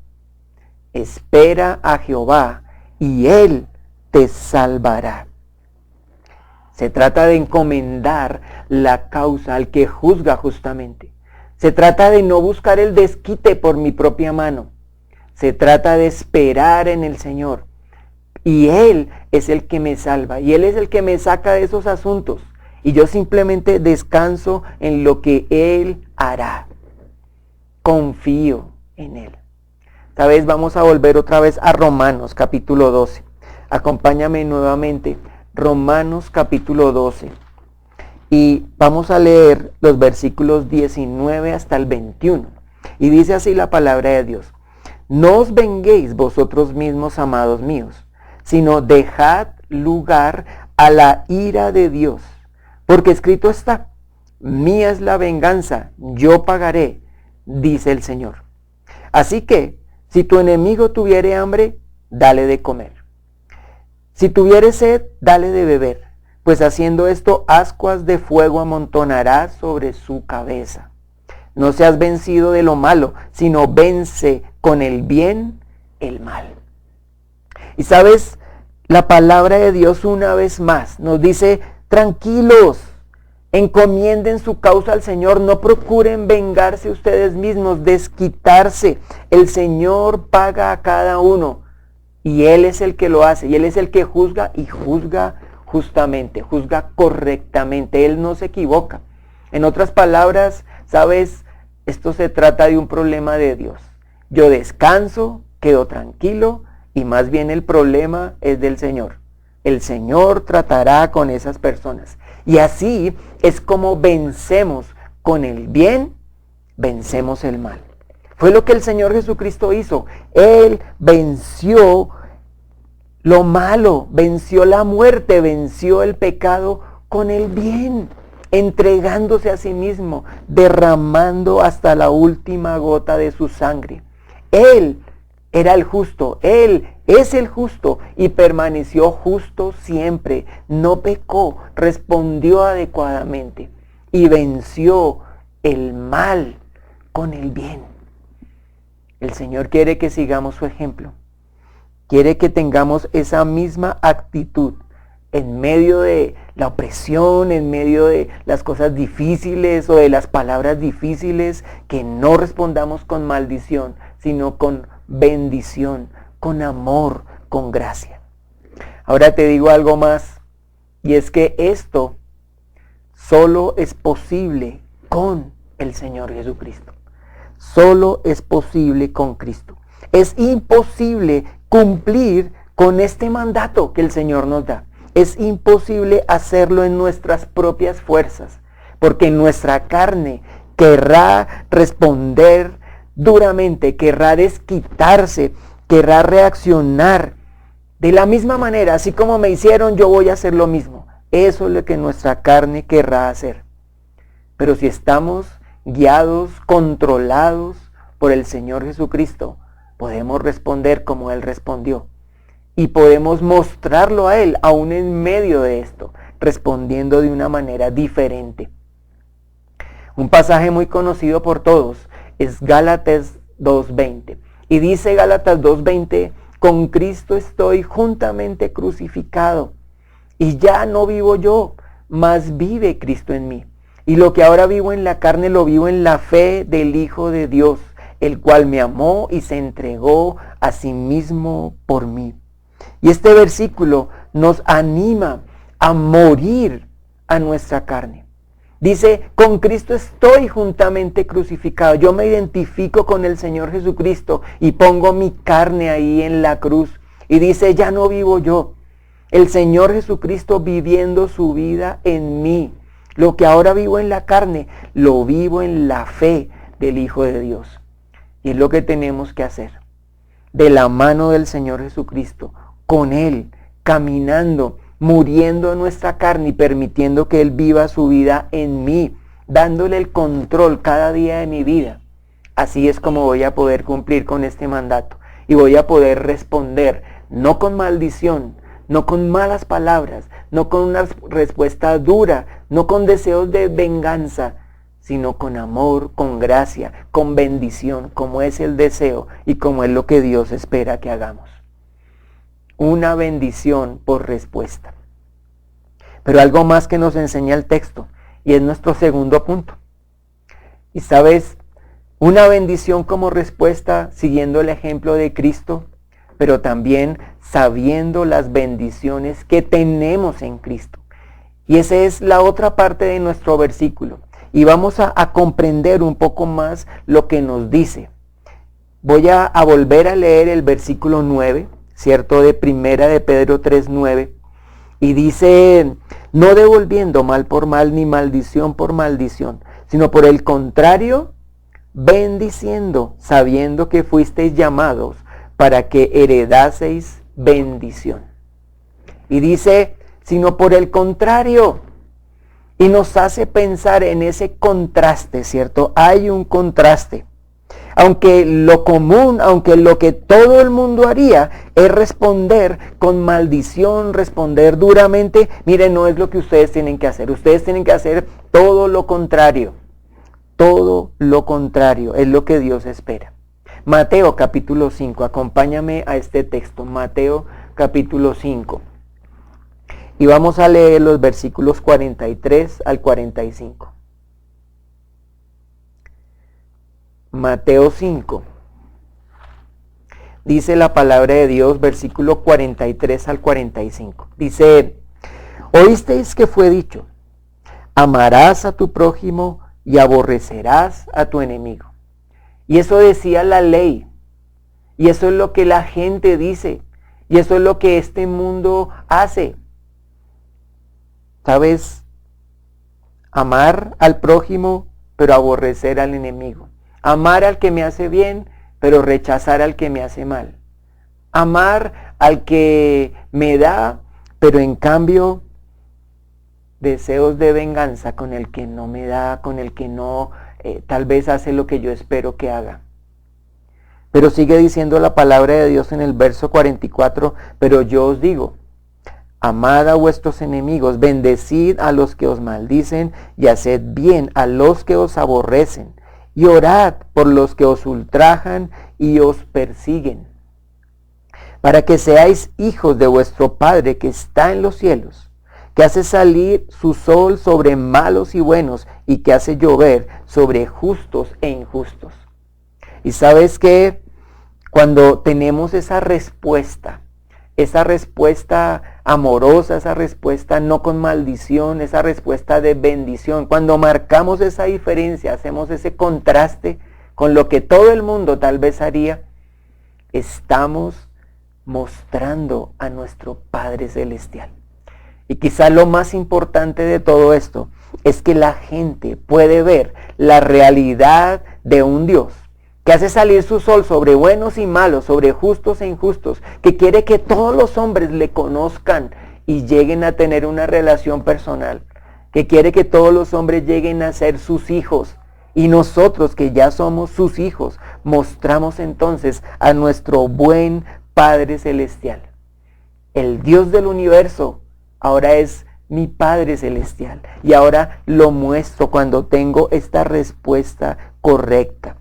Espera a Jehová y Él te salvará. Se trata de encomendar la causa al que juzga justamente. Se trata de no buscar el desquite por mi propia mano. Se trata de esperar en el Señor. Y Él es el que me salva. Y Él es el que me saca de esos asuntos. Y yo simplemente descanso en lo que Él hará. Confío en Él. ¿Sabes? Vamos a volver otra vez a Romanos capítulo 12. Acompáñame nuevamente, Romanos capítulo 12. Y vamos a leer los versículos 19 hasta el 21. Y dice así la palabra de Dios. No os venguéis vosotros mismos, amados míos, sino dejad lugar a la ira de Dios. Porque escrito está, mía es la venganza, yo pagaré, dice el Señor. Así que, si tu enemigo tuviere hambre, dale de comer. Si tuviere sed, dale de beber, pues haciendo esto, ascuas de fuego amontonarás sobre su cabeza. No seas vencido de lo malo, sino vence con el bien el mal. Y sabes, la palabra de Dios una vez más nos dice, tranquilos, encomienden su causa al Señor, no procuren vengarse ustedes mismos, desquitarse. El Señor paga a cada uno y Él es el que lo hace, y Él es el que juzga y juzga justamente, juzga correctamente. Él no se equivoca. En otras palabras, ¿sabes? Esto se trata de un problema de Dios. Yo descanso, quedo tranquilo y más bien el problema es del Señor. El Señor tratará con esas personas. Y así es como vencemos con el bien, vencemos el mal. Fue lo que el Señor Jesucristo hizo. Él venció lo malo, venció la muerte, venció el pecado con el bien, entregándose a sí mismo, derramando hasta la última gota de su sangre. Él era el justo, Él es el justo y permaneció justo siempre. No pecó, respondió adecuadamente y venció el mal con el bien. El Señor quiere que sigamos su ejemplo. Quiere que tengamos esa misma actitud en medio de la opresión, en medio de las cosas difíciles o de las palabras difíciles, que no respondamos con maldición, sino con bendición, con amor, con gracia. Ahora te digo algo más, y es que esto solo es posible con el Señor Jesucristo. Solo es posible con Cristo. Es imposible cumplir con este mandato que el Señor nos da. Es imposible hacerlo en nuestras propias fuerzas, porque nuestra carne querrá responder duramente, querrá desquitarse, querrá reaccionar de la misma manera. Así como me hicieron, yo voy a hacer lo mismo. Eso es lo que nuestra carne querrá hacer. Pero si estamos guiados, controlados por el Señor Jesucristo, podemos responder como Él respondió. Y podemos mostrarlo a Él, aún en medio de esto, respondiendo de una manera diferente. Un pasaje muy conocido por todos es Gálatas 2:20. Y dice Gálatas 2:20, con Cristo estoy juntamente crucificado. Y ya no vivo yo, mas vive Cristo en mí. Y lo que ahora vivo en la carne lo vivo en la fe del Hijo de Dios, el cual me amó y se entregó a sí mismo por mí. Y este versículo nos anima a morir a nuestra carne. Dice, con Cristo estoy juntamente crucificado. Yo me identifico con el Señor Jesucristo y pongo mi carne ahí en la cruz. Y dice, ya no vivo yo. El Señor Jesucristo viviendo su vida en mí. Lo que ahora vivo en la carne, lo vivo en la fe del Hijo de Dios. Y es lo que tenemos que hacer. De la mano del Señor Jesucristo, con Él, caminando, muriendo en nuestra carne y permitiendo que Él viva su vida en mí, dándole el control cada día de mi vida. Así es como voy a poder cumplir con este mandato y voy a poder responder, no con maldición, no con malas palabras, no con una respuesta dura, no con deseos de venganza, sino con amor, con gracia, con bendición, como es el deseo y como es lo que Dios espera que hagamos. Una bendición por respuesta. Pero algo más que nos enseña el texto, y es nuestro segundo punto. Y sabes, una bendición como respuesta siguiendo el ejemplo de Cristo, pero también sabiendo las bendiciones que tenemos en Cristo. Y esa es la otra parte de nuestro versículo. Y vamos a comprender un poco más lo que nos dice. voy a volver a leer el versículo 9, ¿cierto? De Primera de Pedro 3:9. Y dice, no devolviendo mal por mal ni maldición por maldición, sino por el contrario, bendiciendo, sabiendo que fuisteis llamados para que heredaseis bendición. Y dice, sino por el contrario, y nos hace pensar en ese contraste, ¿cierto? Hay un contraste. Aunque lo común, aunque lo que todo el mundo haría es responder con maldición, responder duramente, miren, no es lo que ustedes tienen que hacer. Ustedes tienen que hacer todo lo contrario. Todo lo contrario es lo que Dios espera. Mateo capítulo 5, acompáñame a este texto, Mateo capítulo 5. Y vamos a leer los versículos 43 al 45. Mateo 5. Dice la palabra de Dios, versículo 43 al 45. Dice, oísteis que fue dicho, amarás a tu prójimo y aborrecerás a tu enemigo. Y eso decía la ley. Y eso es lo que la gente dice. Y eso es lo que este mundo hace. ¿Sabes? Amar al prójimo, pero aborrecer al enemigo. Amar al que me hace bien, pero rechazar al que me hace mal. Amar al que me da, pero en cambio deseos de venganza con el que no me da, con el que no tal vez hace lo que yo espero que haga. Pero sigue diciendo la palabra de Dios en el verso 44, pero yo os digo, amad a vuestros enemigos, bendecid a los que os maldicen y haced bien a los que os aborrecen. Y orad por los que os ultrajan y os persiguen, para que seáis hijos de vuestro Padre que está en los cielos, que hace salir su sol sobre malos y buenos y que hace llover sobre justos e injustos. Y sabes que cuando tenemos esa respuesta amorosa, esa respuesta no con maldición, esa respuesta de bendición, cuando marcamos esa diferencia, hacemos ese contraste con lo que todo el mundo tal vez haría, estamos mostrando a nuestro Padre Celestial. Y quizá lo más importante de todo esto es que la gente puede ver la realidad de un Dios que hace salir su sol sobre buenos y malos, sobre justos e injustos, que quiere que todos los hombres le conozcan y lleguen a tener una relación personal, que quiere que todos los hombres lleguen a ser sus hijos, y nosotros que ya somos sus hijos, mostramos entonces a nuestro buen Padre Celestial. El Dios del universo ahora es mi Padre Celestial, y ahora lo muestro cuando tengo esta respuesta correcta.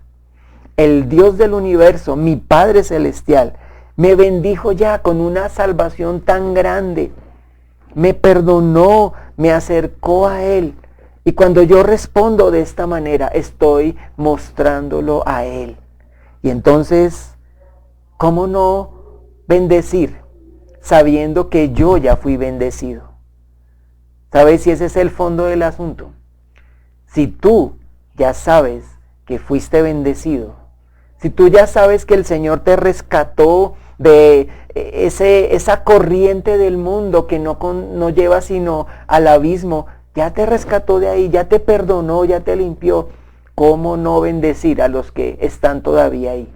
El Dios del universo, mi Padre Celestial, me bendijo ya con una salvación tan grande. Me perdonó, me acercó a Él. Y cuando yo respondo de esta manera, estoy mostrándolo a Él. Y entonces, ¿cómo no bendecir sabiendo que yo ya fui bendecido? ¿Sabes si ese es el fondo del asunto? Si tú ya sabes que fuiste bendecido, si tú ya sabes que el Señor te rescató de esa corriente del mundo que no lleva sino al abismo, ya te rescató de ahí, ya te perdonó, ya te limpió, ¿cómo no bendecir a los que están todavía ahí?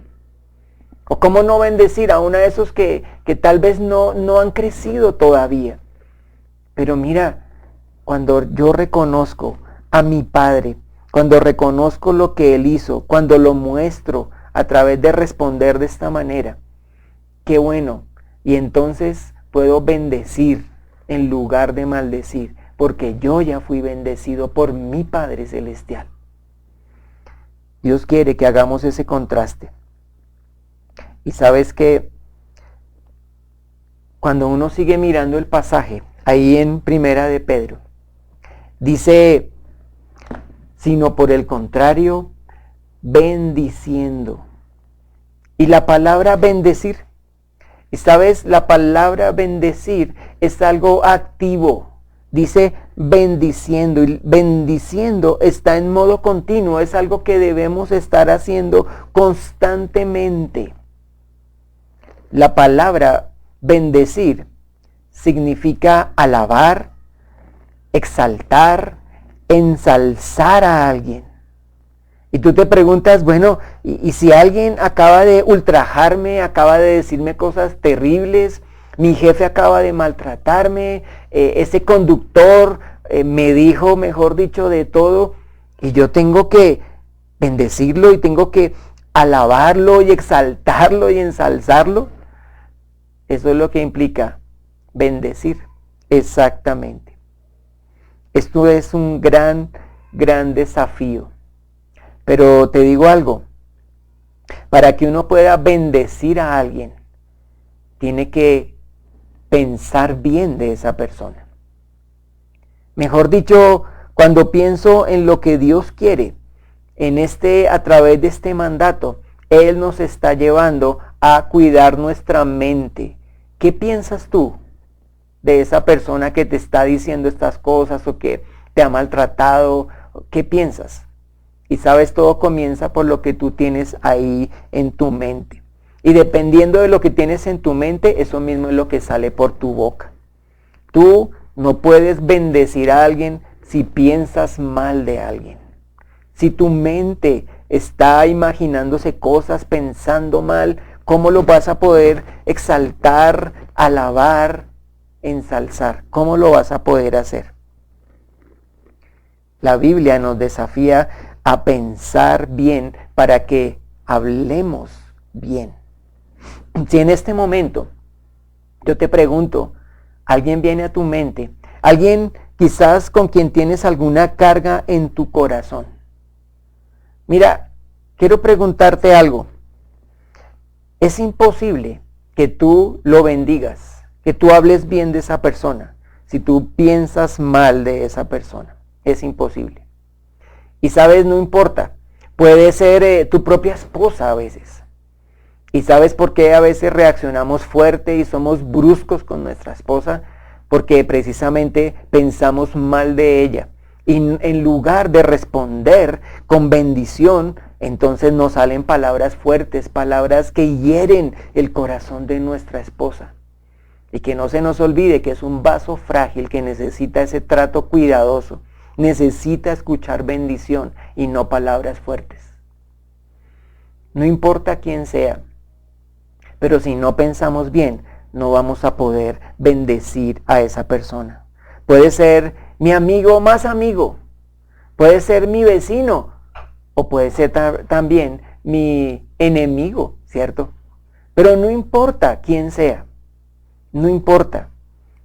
¿O cómo no bendecir a uno de esos que tal vez no han crecido todavía? Pero mira, cuando yo reconozco a mi Padre, cuando reconozco lo que Él hizo, cuando lo muestro a través de responder de esta manera, qué bueno, y entonces puedo bendecir en lugar de maldecir, porque yo ya fui bendecido por mi Padre Celestial. Dios quiere que hagamos ese contraste. Y sabes que cuando uno sigue mirando el pasaje, ahí en Primera de Pedro, dice, sino por el contrario, bendiciendo. Y la palabra bendecir, y sabes, la palabra bendecir es algo activo. Dice, bendiciendo. Y bendiciendo está en modo continuo, es algo que debemos estar haciendo constantemente. La palabra bendecir significa alabar, exaltar, ensalzar a alguien. Y tú te preguntas, bueno, ¿y si alguien acaba de ultrajarme, acaba de decirme cosas terribles, mi jefe acaba de maltratarme, ese conductor me dijo, mejor dicho, de todo, y yo tengo que bendecirlo y tengo que alabarlo y exaltarlo y ensalzarlo? Eso es lo que implica bendecir, exactamente. Esto es un gran desafío. Pero te digo algo, para que uno pueda bendecir a alguien, tiene que pensar bien de esa persona. Mejor dicho, cuando pienso en lo que Dios quiere, a través de este mandato, Él nos está llevando a cuidar nuestra mente. ¿Qué piensas tú de esa persona que te está diciendo estas cosas o que te ha maltratado? ¿Qué piensas? Y sabes, todo comienza por lo que tú tienes ahí en tu mente. Y dependiendo de lo que tienes en tu mente, eso mismo es lo que sale por tu boca. Tú no puedes bendecir a alguien si piensas mal de alguien. Si tu mente está imaginándose cosas, pensando mal, ¿cómo lo vas a poder exaltar, alabar, ensalzar? ¿Cómo lo vas a poder hacer? La Biblia nos desafía a pensar bien para que hablemos bien. Si en este momento yo te pregunto, alguien viene a tu mente, alguien quizás con quien tienes alguna carga en tu corazón. Mira, quiero preguntarte algo. Es imposible que tú lo bendigas, que tú hables bien de esa persona, si tú piensas mal de esa persona. Es imposible. Y sabes, no importa, puede ser tu propia esposa a veces. ¿Y sabes por qué a veces reaccionamos fuerte y somos bruscos con nuestra esposa? Porque precisamente pensamos mal de ella. Y en lugar de responder con bendición, entonces nos salen palabras fuertes, palabras que hieren el corazón de nuestra esposa. Y que no se nos olvide que es un vaso frágil que necesita ese trato cuidadoso. Necesita escuchar bendición y no palabras fuertes. No importa quién sea, pero si no pensamos bien, no vamos a poder bendecir a esa persona. Puede ser mi amigo más amigo, puede ser mi vecino, o puede ser también mi enemigo, ¿cierto? Pero no importa quién sea, no importa.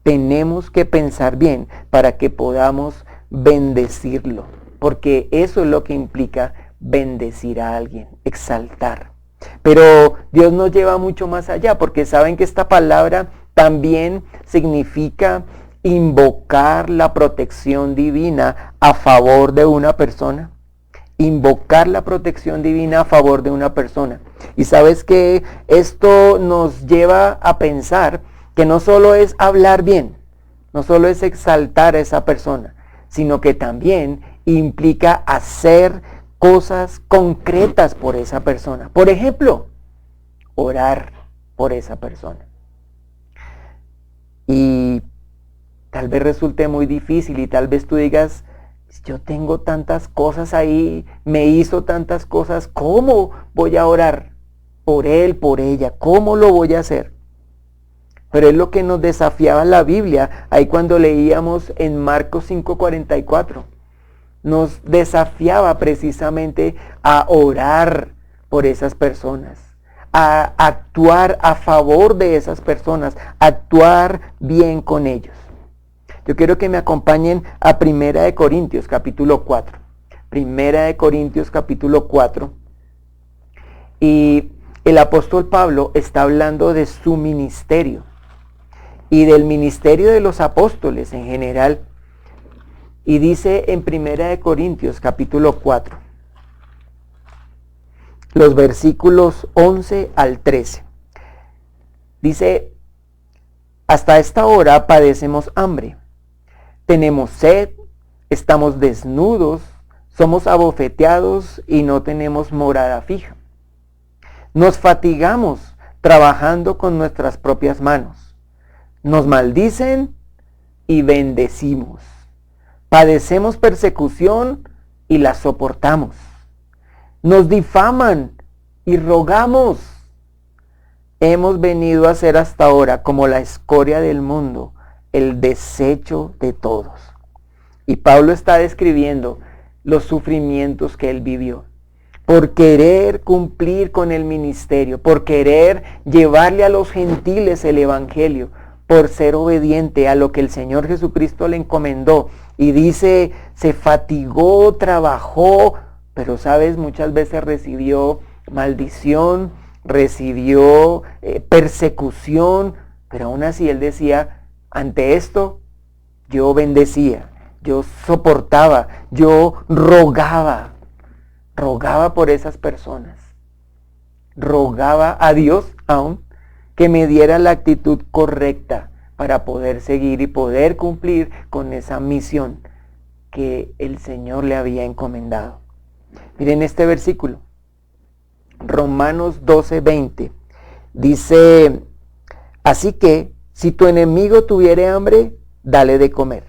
Tenemos que pensar bien para que podamos bendecirlo, porque eso es lo que implica bendecir a alguien, exaltar. Pero Dios nos lleva mucho más allá, porque saben que esta palabra también significa invocar la protección divina a favor de una persona. Invocar la protección divina a favor de una persona. Y sabes que esto nos lleva a pensar que no solo es hablar bien, no solo es exaltar a esa persona, sino que también implica hacer cosas concretas por esa persona. Por ejemplo, orar por esa persona. Y tal vez resulte muy difícil y tal vez tú digas, yo tengo tantas cosas ahí, me hizo tantas cosas, ¿cómo voy a orar por él, por ella? ¿Cómo lo voy a hacer? Pero es lo que nos desafiaba la Biblia, ahí cuando leíamos en Marcos 5:44. Nos desafiaba precisamente a orar por esas personas, a actuar a favor de esas personas, actuar bien con ellos. Yo quiero que me acompañen a 1 Corintios capítulo 4. 1 Corintios capítulo 4. Y el apóstol Pablo está hablando de su ministerio y del ministerio de los apóstoles en general. Y dice en 1 Corintios capítulo 4, los versículos 11 al 13. Dice, hasta esta hora padecemos hambre. tenemos sed, estamos desnudos, somos abofeteados y no tenemos morada fija. Nos fatigamos trabajando con nuestras propias manos. Nos maldicen y bendecimos. Padecemos persecución y la soportamos. Nos difaman y rogamos. Hemos venido a ser hasta ahora como la escoria del mundo, el desecho de todos. Y Pablo está describiendo los sufrimientos que él vivió por querer cumplir con el ministerio, por querer llevarle a los gentiles el evangelio, por ser obediente a lo que el Señor Jesucristo le encomendó. Y dice, se fatigó, trabajó, pero sabes, muchas veces recibió maldición, recibió persecución, pero aún así él decía, ante esto yo bendecía, yo soportaba, yo rogaba por esas personas, rogaba a Dios aún que me diera la actitud correcta para poder seguir y poder cumplir con esa misión que el Señor le había encomendado. Miren este versículo, Romanos 12:20, dice, así que si tu enemigo tuviere hambre, dale de comer.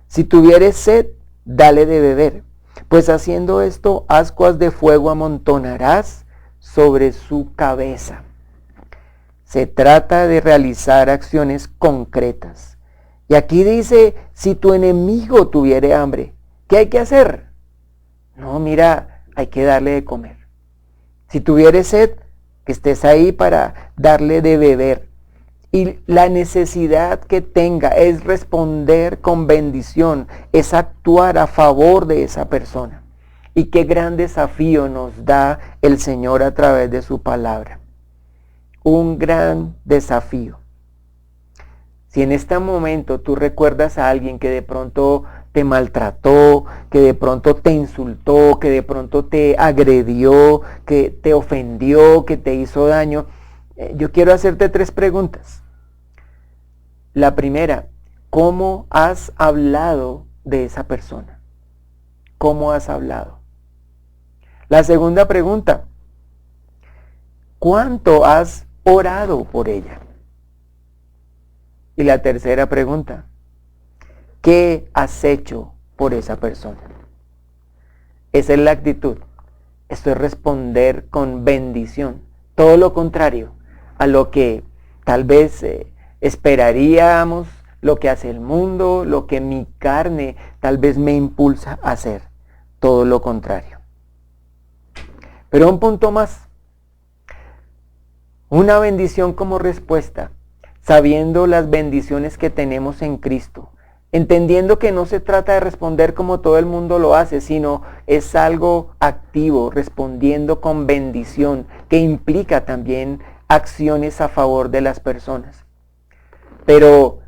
Si tuviere sed, dale de beber. Pues haciendo esto, ascuas de fuego amontonarás sobre su cabeza. Se trata de realizar acciones concretas. Y aquí dice, si tu enemigo tuviere hambre, ¿qué hay que hacer? No, mira, hay que darle de comer. Si tuviere sed, que estés ahí para darle de beber. Y la necesidad que tenga es responder con bendición, es actuar a favor de esa persona. Y qué gran desafío nos da el Señor a través de su palabra. Un gran desafío. Si en este momento tú recuerdas a alguien que de pronto te maltrató, que de pronto te insultó, que de pronto te agredió, que te ofendió, que te hizo daño, yo quiero hacerte 3 preguntas. La primera, ¿cómo has hablado de esa persona? ¿Cómo has hablado? La segunda pregunta, ¿cuánto has orado por ella? Y la tercera pregunta, ¿qué has hecho por esa persona? Esa es la actitud. Esto es responder con bendición. Todo lo contrario a lo que tal vez esperaríamos, lo que hace el mundo, lo que mi carne tal vez me impulsa a hacer. Todo lo contrario. Pero un punto más. Una bendición como respuesta, sabiendo las bendiciones que tenemos en Cristo, entendiendo que no se trata de responder como todo el mundo lo hace, sino es algo activo, respondiendo con bendición, que implica también acciones a favor de las personas. Pero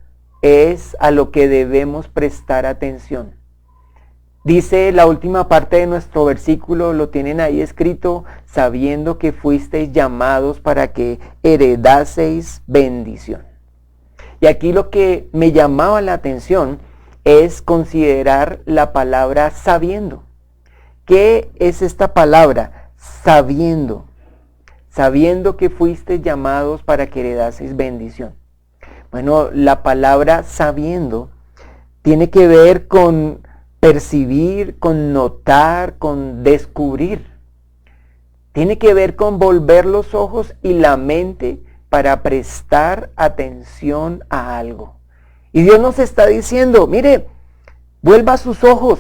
es a lo que debemos prestar atención. Dice la última parte de nuestro versículo, lo tienen ahí escrito, sabiendo que fuisteis llamados para que heredaseis bendición. Y aquí lo que me llamaba la atención es considerar la palabra sabiendo. ¿Qué es esta palabra? Sabiendo. Sabiendo que fuisteis llamados para que heredaseis bendición. Bueno, la palabra sabiendo tiene que ver con percibir, con notar, con descubrir. Tiene que ver con volver los ojos y la mente para prestar atención a algo. Y Dios nos está diciendo, mire, vuelva sus ojos,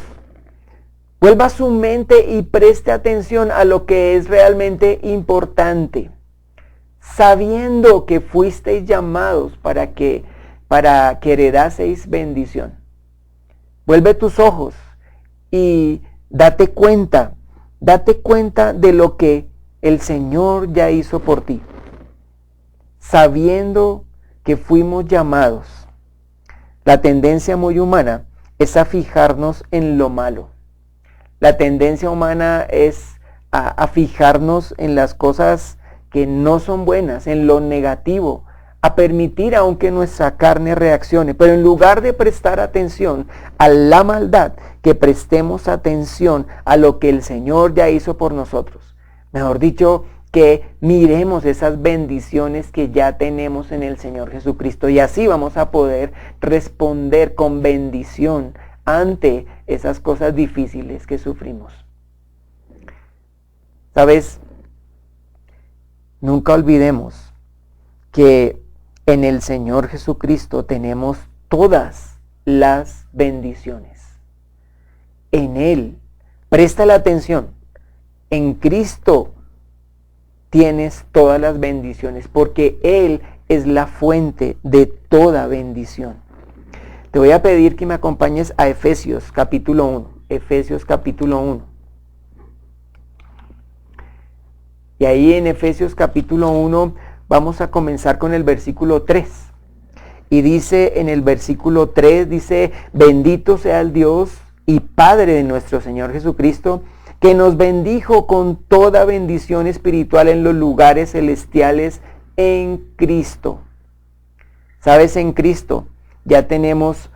vuelva su mente y preste atención a lo que es realmente importante. Sabiendo que fuisteis llamados para que heredaseis bendición. Vuelve tus ojos y date cuenta de lo que el Señor ya hizo por ti. Sabiendo que fuimos llamados. La tendencia muy humana es a fijarnos en lo malo. La tendencia humana es a fijarnos en las cosas que no son buenas, en lo negativo, a permitir aunque nuestra carne reaccione, pero en lugar de prestar atención a la maldad, que prestemos atención a lo que el Señor ya hizo por nosotros. Mejor dicho, que miremos esas bendiciones que ya tenemos en el Señor Jesucristo, y así vamos a poder responder con bendición ante esas cosas difíciles que sufrimos. ¿Sabes? Nunca olvidemos que en el Señor Jesucristo tenemos todas las bendiciones. En Él, presta la atención, en Cristo tienes todas las bendiciones, porque Él es la fuente de toda bendición. Te voy a pedir que me acompañes a Efesios capítulo 1. Efesios capítulo 1. Y ahí en Efesios capítulo 1 vamos a comenzar con el versículo 3. Y dice en el versículo 3, dice: bendito sea el Dios y Padre de nuestro Señor Jesucristo, que nos bendijo con toda bendición espiritual en los lugares celestiales en Cristo. ¿Sabes? En Cristo ya tenemos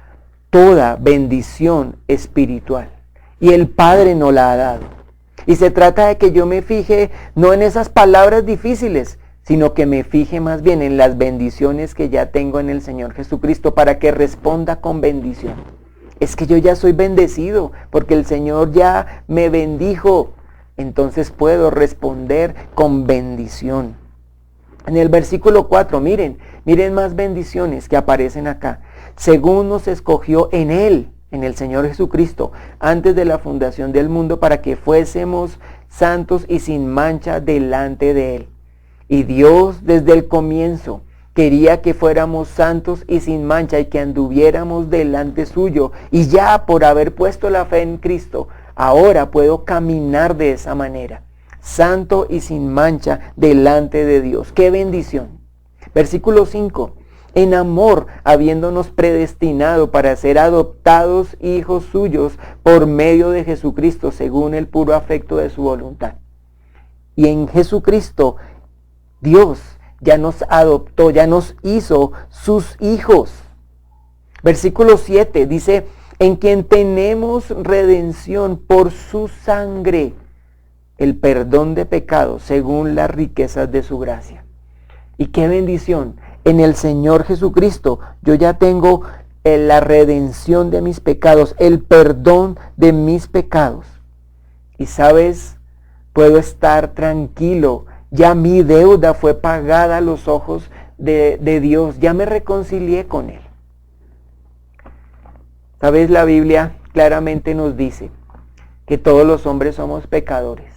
toda bendición espiritual. Y el Padre nos la ha dado. Y se trata de que yo me fije no en esas palabras difíciles, sino que me fije más bien en las bendiciones que ya tengo en el Señor Jesucristo, para que responda con bendición. Es que yo ya soy bendecido, porque el Señor ya me bendijo. Entonces puedo responder con bendición. En el versículo 4, miren más bendiciones que aparecen acá. Según nos escogió en Él, en el Señor Jesucristo, antes de la fundación del mundo, para que fuésemos santos y sin mancha delante de Él. Y Dios desde el comienzo quería que fuéramos santos y sin mancha, y que anduviéramos delante suyo. Y ya por haber puesto la fe en Cristo, ahora puedo caminar de esa manera, santo y sin mancha delante de Dios. ¡Qué bendición! Versículo 5. En amor, habiéndonos predestinado para ser adoptados hijos suyos por medio de Jesucristo, según el puro afecto de su voluntad. Y en Jesucristo, Dios ya nos adoptó, ya nos hizo sus hijos. Versículo 7 dice: en quien tenemos redención por su sangre, el perdón de pecados según las riquezas de su gracia. Y qué bendición, en el Señor Jesucristo yo ya tengo la redención de mis pecados, el perdón de mis pecados. Y sabes, puedo estar tranquilo. Ya mi deuda fue pagada a los ojos de Dios. Ya me reconcilié con Él. ¿Sabes? La Biblia claramente nos dice que todos los hombres somos pecadores.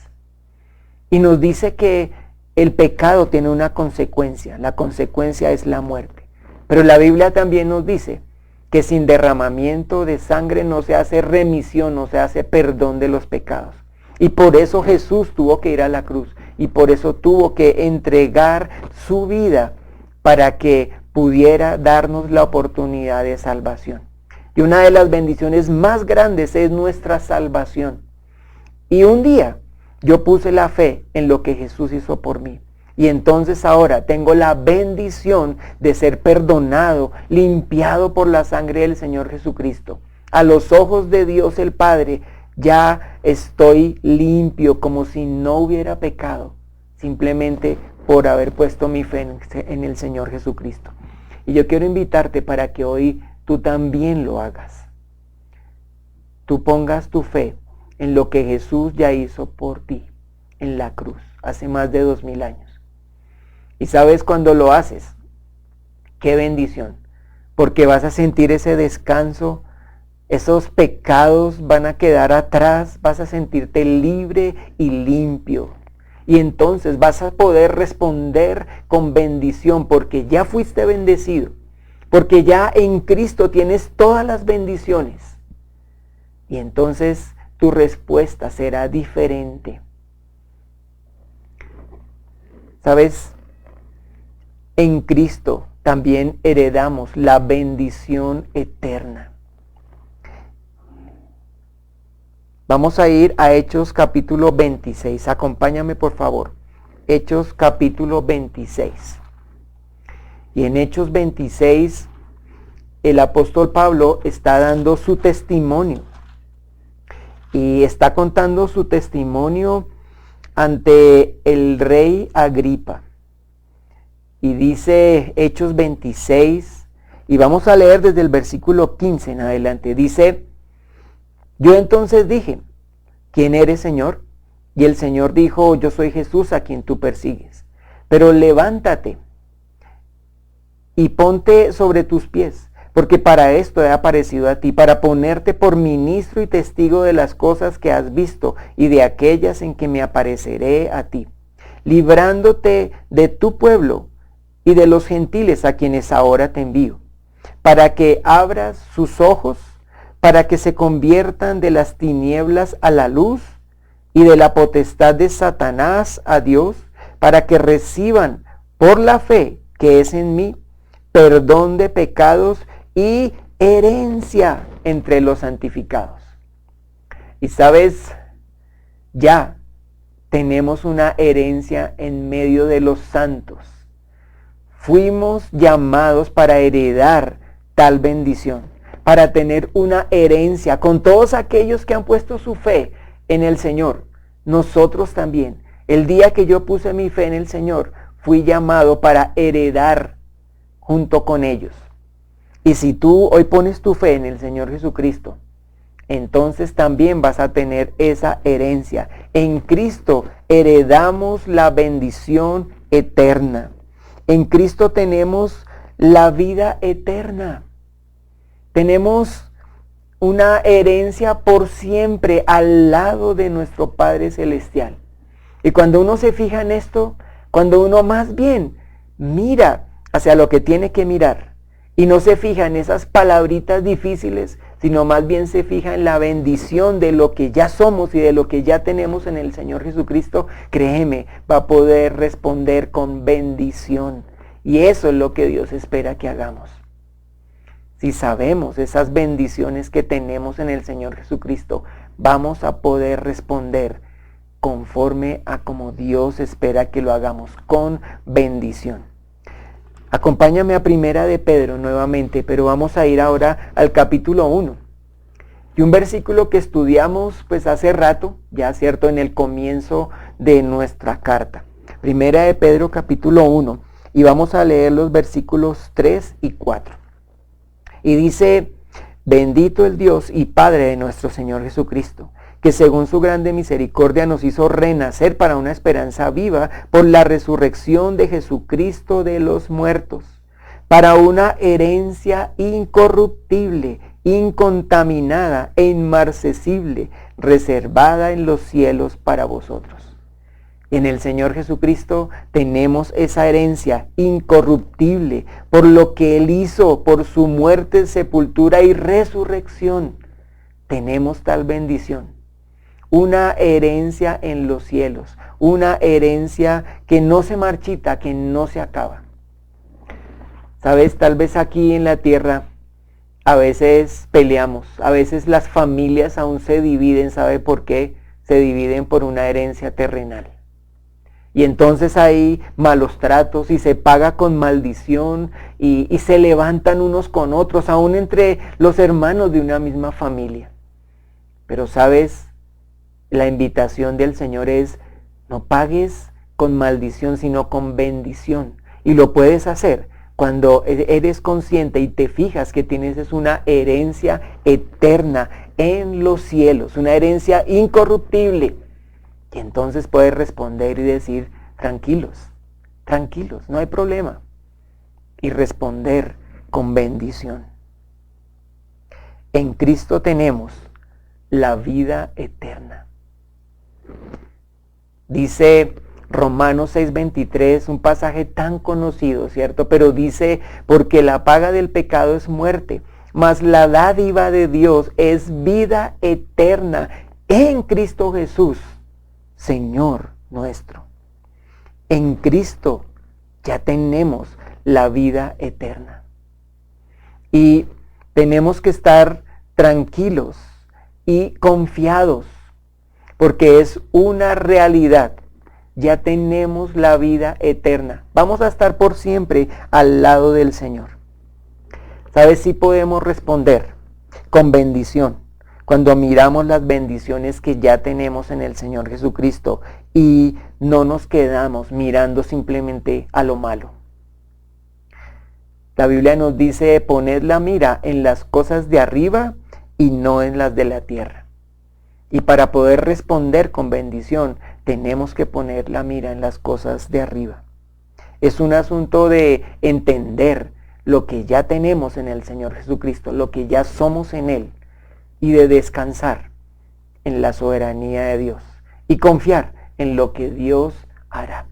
Y nos dice que el pecado tiene una consecuencia. La consecuencia es la muerte. Pero la Biblia también nos dice que sin derramamiento de sangre no se hace remisión, no se hace perdón de los pecados. Y por eso Jesús tuvo que ir a la cruz. Y por eso tuvo que entregar su vida, para que pudiera darnos la oportunidad de salvación. Y una de las bendiciones más grandes es nuestra salvación. Y un día yo puse la fe en lo que Jesús hizo por mí. Y entonces ahora tengo la bendición de ser perdonado, limpiado por la sangre del Señor Jesucristo. A los ojos de Dios el Padre, ya estoy limpio, como si no hubiera pecado, simplemente por haber puesto mi fe en el Señor Jesucristo. Y yo quiero invitarte para que hoy tú también lo hagas. Tú pongas tu fe en lo que Jesús ya hizo por ti en la cruz, hace más de 2000 años. Y sabes, cuando lo haces, qué bendición, porque vas a sentir ese descanso. Esos pecados van a quedar atrás, vas a sentirte libre y limpio. Y entonces vas a poder responder con bendición, porque ya fuiste bendecido, porque ya en Cristo tienes todas las bendiciones. Y entonces tu respuesta será diferente. ¿Sabes? En Cristo también heredamos la bendición eterna. Vamos a ir a Hechos capítulo 26. Acompáñame por favor. Hechos capítulo 26. Y en Hechos 26, el apóstol Pablo está dando su testimonio. Y está contando su testimonio ante el rey Agripa. Y dice Hechos 26, y vamos a leer desde el versículo 15 en adelante. Dice: yo entonces dije, ¿quién eres, Señor? Y el Señor dijo: yo soy Jesús a quien tú persigues. Pero levántate y ponte sobre tus pies, porque para esto he aparecido a ti, para ponerte por ministro y testigo de las cosas que has visto y de aquellas en que me apareceré a ti, librándote de tu pueblo y de los gentiles a quienes ahora te envío, para que abras sus ojos, para que se conviertan de las tinieblas a la luz y de la potestad de Satanás a Dios, para que reciban por la fe que es en mí perdón de pecados y herencia entre los santificados. Y sabes, ya tenemos una herencia en medio de los santos. Fuimos llamados para heredar tal bendición, para tener una herencia con todos aquellos que han puesto su fe en el Señor. Nosotros también, el día que yo puse mi fe en el Señor, fui llamado para heredar junto con ellos. Y si tú hoy pones tu fe en el Señor Jesucristo, entonces también vas a tener esa herencia. En Cristo heredamos la bendición eterna. En Cristo tenemos la vida eterna. Tenemos una herencia por siempre al lado de nuestro Padre Celestial. Y cuando uno se fija en esto, cuando uno más bien mira hacia lo que tiene que mirar y no se fija en esas palabritas difíciles, sino más bien se fija en la bendición de lo que ya somos y de lo que ya tenemos en el Señor Jesucristo, créeme, va a poder responder con bendición. Y eso es lo que Dios espera que hagamos. Si sabemos esas bendiciones que tenemos en el Señor Jesucristo, vamos a poder responder conforme a como Dios espera que lo hagamos, con bendición. Acompáñame a Primera de Pedro nuevamente, pero vamos a ir ahora al capítulo 1. Y un versículo que estudiamos pues hace rato, ya cierto, en el comienzo de nuestra carta. Primera de Pedro capítulo 1, y vamos a leer los versículos 3 y 4. Y dice: bendito el Dios y Padre de nuestro Señor Jesucristo, que según su grande misericordia nos hizo renacer para una esperanza viva por la resurrección de Jesucristo de los muertos, para una herencia incorruptible, incontaminada e inmarcesible, reservada en los cielos para vosotros. En el Señor Jesucristo tenemos esa herencia incorruptible por lo que Él hizo, por su muerte, sepultura y resurrección. Tenemos tal bendición. Una herencia en los cielos, una herencia que no se marchita, que no se acaba. Sabes, tal vez aquí en la tierra a veces peleamos, a veces las familias aún se dividen, ¿sabe por qué? Se dividen por una herencia terrenal. Y entonces hay malos tratos y se paga con maldición y se levantan unos con otros, aún entre los hermanos de una misma familia. Pero sabes, la invitación del Señor es: no pagues con maldición, sino con bendición. Y lo puedes hacer cuando eres consciente y te fijas que tienes una herencia eterna en los cielos, una herencia incorruptible. Y entonces puedes responder y decir: tranquilos, tranquilos, no hay problema. Y responder con bendición. En Cristo tenemos la vida eterna. Dice Romanos 6:23, un pasaje tan conocido, ¿cierto? Pero dice: porque la paga del pecado es muerte, mas la dádiva de Dios es vida eterna en Cristo Jesús, Señor nuestro. En Cristo ya tenemos la vida eterna. Y tenemos que estar tranquilos y confiados, porque es una realidad ya tenemos la vida eterna. Vamos a estar por siempre al lado del Señor. ¿Sabes? Si podemos responder con bendición cuando miramos las bendiciones que ya tenemos en el Señor Jesucristo y no nos quedamos mirando simplemente a lo malo. La Biblia nos dice: poned la mira en las cosas de arriba y no en las de la tierra. Y para poder responder con bendición, tenemos que poner la mira en las cosas de arriba. Es un asunto de entender lo que ya tenemos en el Señor Jesucristo, lo que ya somos en Él, y de descansar en la soberanía de Dios y confiar en lo que Dios hará.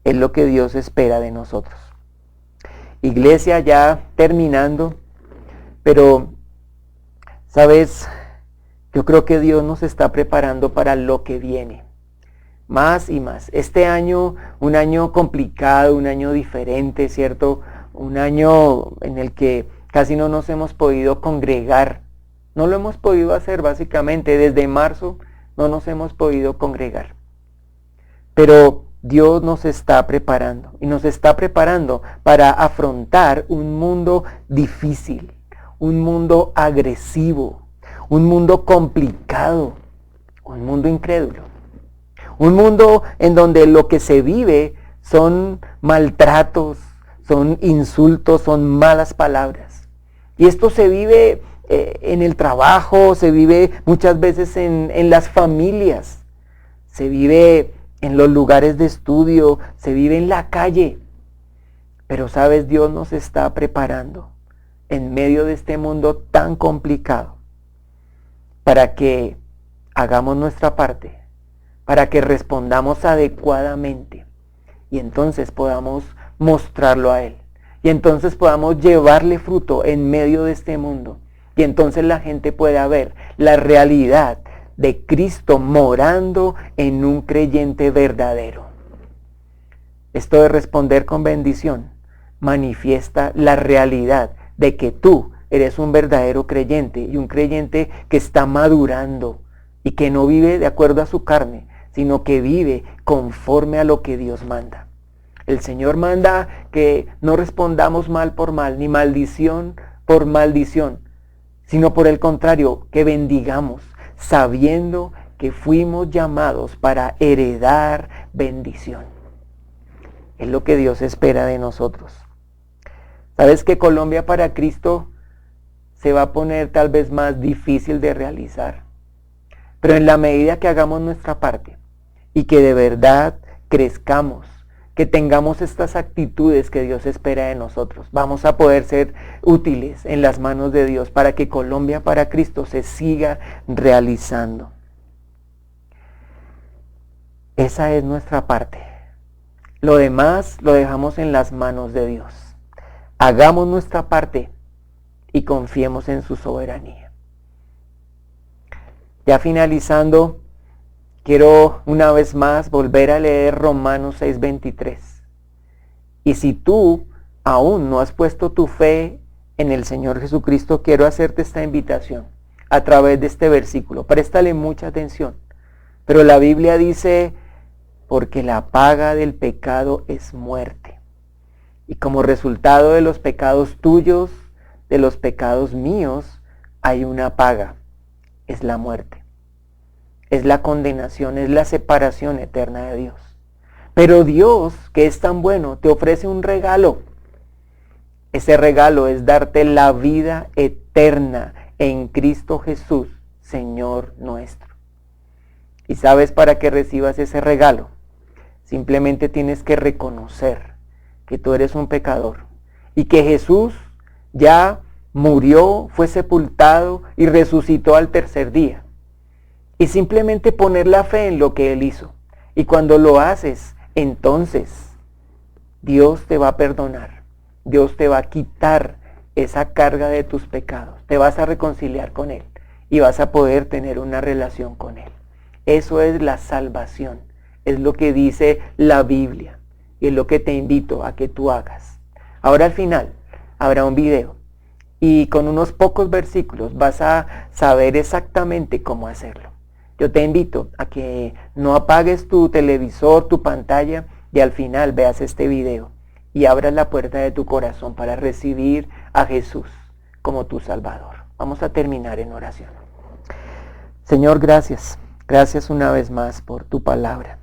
Es lo que Dios espera de nosotros. Iglesia, ya terminando, pero, ¿sabes? Yo creo que Dios nos está preparando para lo que viene. Más y más. Este año, un año complicado, un año diferente, ¿cierto? Un año en el que casi no nos hemos podido congregar. No lo hemos podido hacer básicamente. Desde marzo no nos hemos podido congregar. Pero Dios nos está preparando. Y nos está preparando para afrontar un mundo difícil. Un mundo agresivo. Un mundo complicado. Un mundo incrédulo. Un mundo en donde lo que se vive son maltratos, son insultos, son malas palabras. Y esto se vive en el trabajo, se vive muchas veces en las familias, se vive en los lugares de estudio, se vive en la calle. Pero sabes, Dios nos está preparando en medio de este mundo tan complicado para que hagamos nuestra parte, para que respondamos adecuadamente y entonces podamos mostrarlo a Él. Y entonces podamos llevarle fruto en medio de este mundo. Y entonces la gente pueda ver la realidad de Cristo morando en un creyente verdadero. Esto de responder con bendición manifiesta la realidad de que tú eres un verdadero creyente y un creyente que está madurando y que no vive de acuerdo a su carne, sino que vive conforme a lo que Dios manda. El Señor manda que no respondamos mal por mal, ni maldición por maldición, sino por el contrario, que bendigamos, sabiendo que fuimos llamados para heredar bendición. Es lo que Dios espera de nosotros. ¿Sabes que Colombia para Cristo se va a poner tal vez más difícil de realizar? Pero en la medida que hagamos nuestra parte y que de verdad crezcamos, que tengamos estas actitudes que Dios espera de nosotros, vamos a poder ser útiles en las manos de Dios para que Colombia para Cristo se siga realizando. Esa es nuestra parte. Lo demás lo dejamos en las manos de Dios. Hagamos nuestra parte y confiemos en su soberanía. Ya finalizando, quiero una vez más volver a leer Romanos 6:23. Y si tú aún no has puesto tu fe en el Señor Jesucristo, quiero hacerte esta invitación a través de este versículo. Préstale mucha atención. Pero la Biblia dice: porque la paga del pecado es muerte. Y como resultado de los pecados tuyos, de los pecados míos, hay una paga. Es la muerte. Es la condenación, es la separación eterna de Dios. Pero Dios, que es tan bueno, te ofrece un regalo. Ese regalo es darte la vida eterna en Cristo Jesús, Señor nuestro. ¿Y sabes para qué recibas ese regalo? Simplemente tienes que reconocer que tú eres un pecador y que Jesús ya murió, fue sepultado y resucitó al tercer día. Y simplemente poner la fe en lo que Él hizo. Y cuando lo haces, entonces Dios te va a perdonar. Dios te va a quitar esa carga de tus pecados. Te vas a reconciliar con Él y vas a poder tener una relación con Él. Eso es la salvación. Es lo que dice la Biblia. Y es lo que te invito a que tú hagas. Ahora al final habrá un video. Y con unos pocos versículos vas a saber exactamente cómo hacerlo. Yo te invito a que no apagues tu televisor, tu pantalla y al final veas este video y abras la puerta de tu corazón para recibir a Jesús como tu Salvador. Vamos a terminar en oración. Señor, gracias. Gracias una vez más por tu palabra.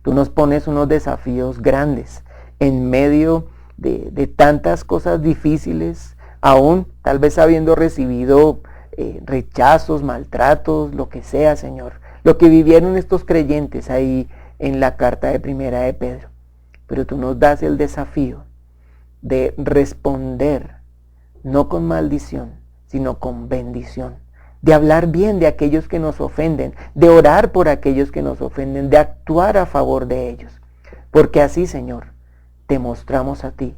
Tú nos pones unos desafíos grandes en medio de tantas cosas difíciles, aún tal vez habiendo recibido rechazos, maltratos, lo que sea, Señor. Lo que vivieron estos creyentes ahí en la carta de Primera de Pedro. Pero tú nos das el desafío de responder, no con maldición, sino con bendición. De hablar bien de aquellos que nos ofenden, de orar por aquellos que nos ofenden, de actuar a favor de ellos. Porque así, Señor, te mostramos a ti.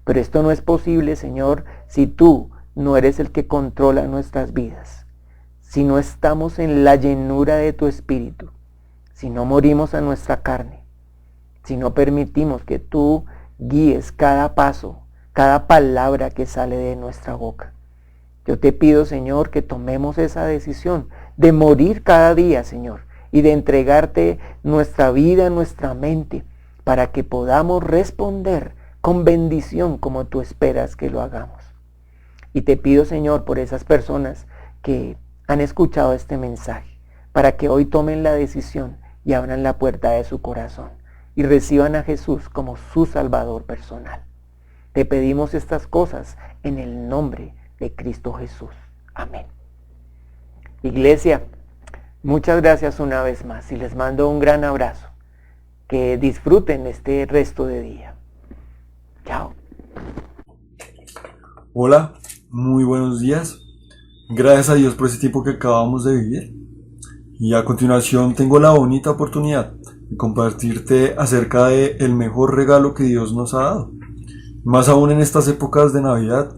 Pero esto no es posible, Señor, si tú no eres el que controla nuestras vidas. Si no estamos en la llenura de tu Espíritu, si no morimos a nuestra carne, si no permitimos que tú guíes cada paso, cada palabra que sale de nuestra boca. Yo te pido, Señor, que tomemos esa decisión de morir cada día, Señor, y de entregarte nuestra vida, nuestra mente, para que podamos responder con bendición como tú esperas que lo hagamos. Y te pido, Señor, por esas personas que han escuchado este mensaje, para que hoy tomen la decisión y abran la puerta de su corazón y reciban a Jesús como su Salvador personal. Te pedimos estas cosas en el nombre de Cristo Jesús. Amén. Iglesia, muchas gracias una vez más y les mando un gran abrazo. Que disfruten este resto de día. Chao. Hola, muy buenos días. Gracias a Dios por ese tiempo que acabamos de vivir. Y a continuación tengo la bonita oportunidad de compartirte acerca de el mejor regalo que Dios nos ha dado. Más aún en estas épocas de Navidad,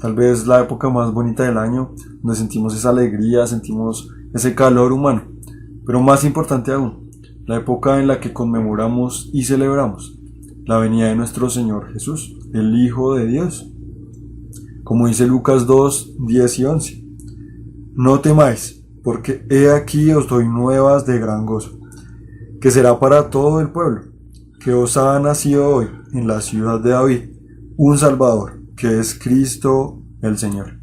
tal vez la época más bonita del año, donde sentimos esa alegría, sentimos ese calor humano. Pero más importante aún, la época en la que conmemoramos y celebramos la venida de nuestro Señor Jesús, el Hijo de Dios. Como dice Lucas 2, 10 y 11. No temáis, porque he aquí os doy nuevas de gran gozo, que será para todo el pueblo, que os ha nacido hoy en la ciudad de David un Salvador, que es Cristo el Señor.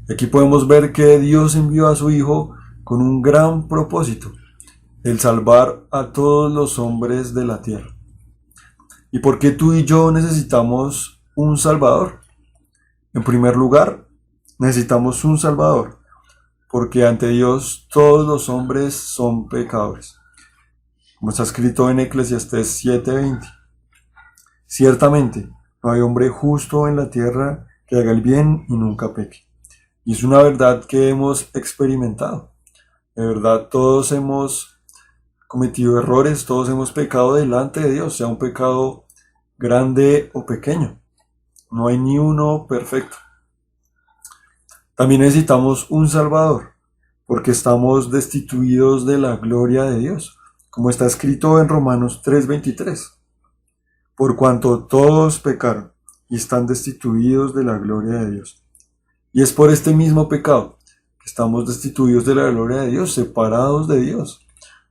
Aquí podemos ver que Dios envió a su Hijo con un gran propósito, el salvar a todos los hombres de la tierra. ¿Y por qué tú y yo necesitamos un Salvador? En primer lugar, necesitamos un Salvador, porque ante Dios todos los hombres son pecadores. Como está escrito en Eclesiastés 7:20. Ciertamente, no hay hombre justo en la tierra que haga el bien y nunca peque. Y es una verdad que hemos experimentado. De verdad, todos hemos cometido errores, todos hemos pecado delante de Dios, sea un pecado grande o pequeño. No hay ni uno perfecto. También necesitamos un Salvador, porque estamos destituidos de la gloria de Dios, como está escrito en Romanos 3:23. Por cuanto todos pecaron y están destituidos de la gloria de Dios. Y es por este mismo pecado que estamos destituidos de la gloria de Dios, separados de Dios.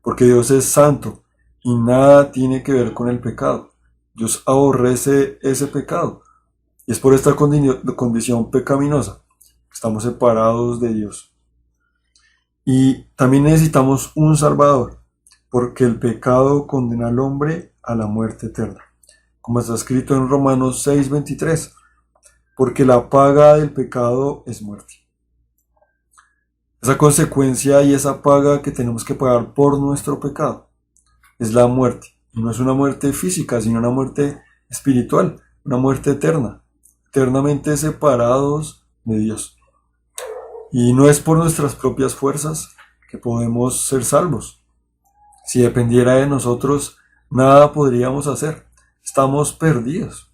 Porque Dios es santo y nada tiene que ver con el pecado. Dios aborrece ese pecado. Y es por esta condición pecaminosa que estamos separados de Dios. Y también necesitamos un Salvador, porque el pecado condena al hombre a la muerte eterna. Como está escrito en Romanos 6:23, porque la paga del pecado es muerte. Esa consecuencia y esa paga que tenemos que pagar por nuestro pecado es la muerte. Y no es una muerte física, sino una muerte espiritual, una muerte eterna, eternamente separados de Dios. Y no es por nuestras propias fuerzas que podemos ser salvos. Si dependiera de nosotros, nada podríamos hacer. Estamos perdidos.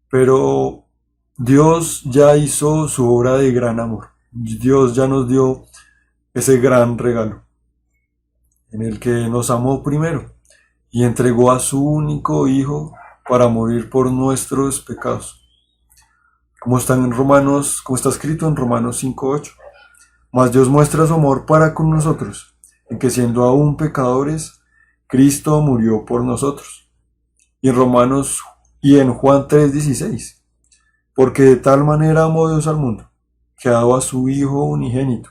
Pero Dios ya hizo su obra de gran amor. Dios ya nos dio ese gran regalo, en el que nos amó primero y entregó a su único Hijo para morir por nuestros pecados. Como está escrito en Romanos 5:8. Mas Dios muestra su amor para con nosotros, en que siendo aún pecadores, Cristo murió por nosotros. Y en Juan 3:16, porque de tal manera amó Dios al mundo, que ha dado a su Hijo unigénito,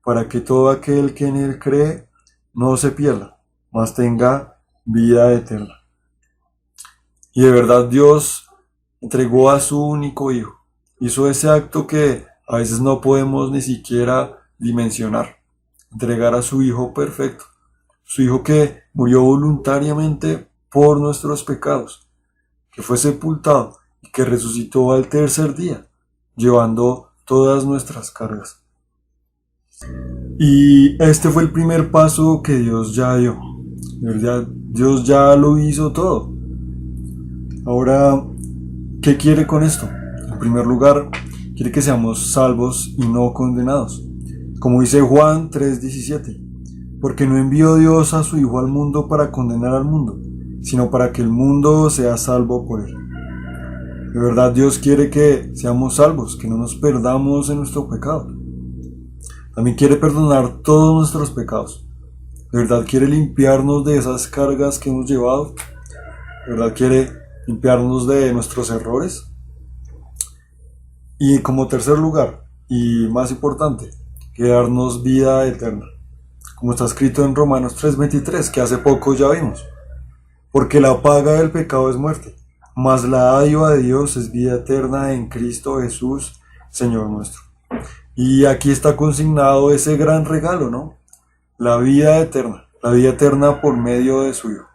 para que todo aquel que en él cree no se pierda, mas tenga vida eterna. Y de verdad Dios entregó a su único Hijo. Hizo ese acto que a veces no podemos ni siquiera dimensionar. Entregar a su Hijo perfecto. Su Hijo que murió voluntariamente por nuestros pecados, que fue sepultado y que resucitó al tercer día, llevando todas nuestras cargas. Y este fue el primer paso que Dios ya dio. De verdad, Dios ya lo hizo todo. Ahora, ¿qué quiere con esto? En primer lugar, quiere que seamos salvos y no condenados. Como dice Juan 3:17, porque no envió Dios a su Hijo al mundo para condenar al mundo, sino para que el mundo sea salvo por él. De verdad, Dios quiere que seamos salvos, que no nos perdamos en nuestro pecado. También quiere perdonar todos nuestros pecados. De verdad quiere limpiarnos de esas cargas que hemos llevado. De verdad quiere limpiarnos de nuestros errores. Y como tercer lugar, y más importante, quiere darnos vida eterna. Como está escrito en Romanos 3:23, que hace poco ya vimos. Porque la paga del pecado es muerte, mas la dádiva de Dios es vida eterna en Cristo Jesús, Señor nuestro. Y aquí está consignado ese gran regalo, ¿no? La vida eterna por medio de su Hijo.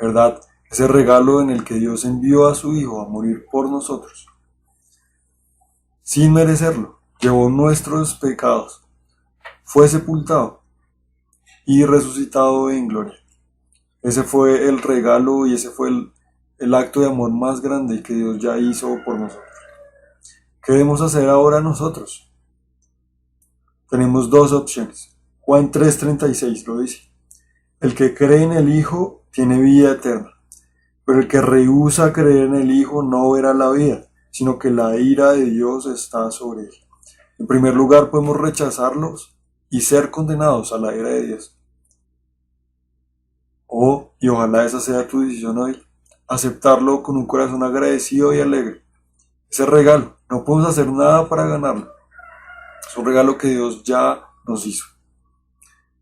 ¿Verdad? Ese regalo en el que Dios envió a su Hijo a morir por nosotros. Sin merecerlo, llevó nuestros pecados, fue sepultado y resucitado en gloria. Ese fue el regalo y ese fue el acto de amor más grande que Dios ya hizo por nosotros. ¿Qué debemos hacer ahora nosotros? Tenemos dos opciones. Juan 3:36 lo dice. El que cree en el Hijo tiene vida eterna, pero el que rehúsa creer en el Hijo no verá la vida, sino que la ira de Dios está sobre él. En primer lugar, podemos rechazarlos y ser condenados a la ira de Dios. Y ojalá esa sea tu decisión hoy, aceptarlo con un corazón agradecido y alegre. Ese regalo, no podemos hacer nada para ganarlo. Es un regalo que Dios ya nos hizo.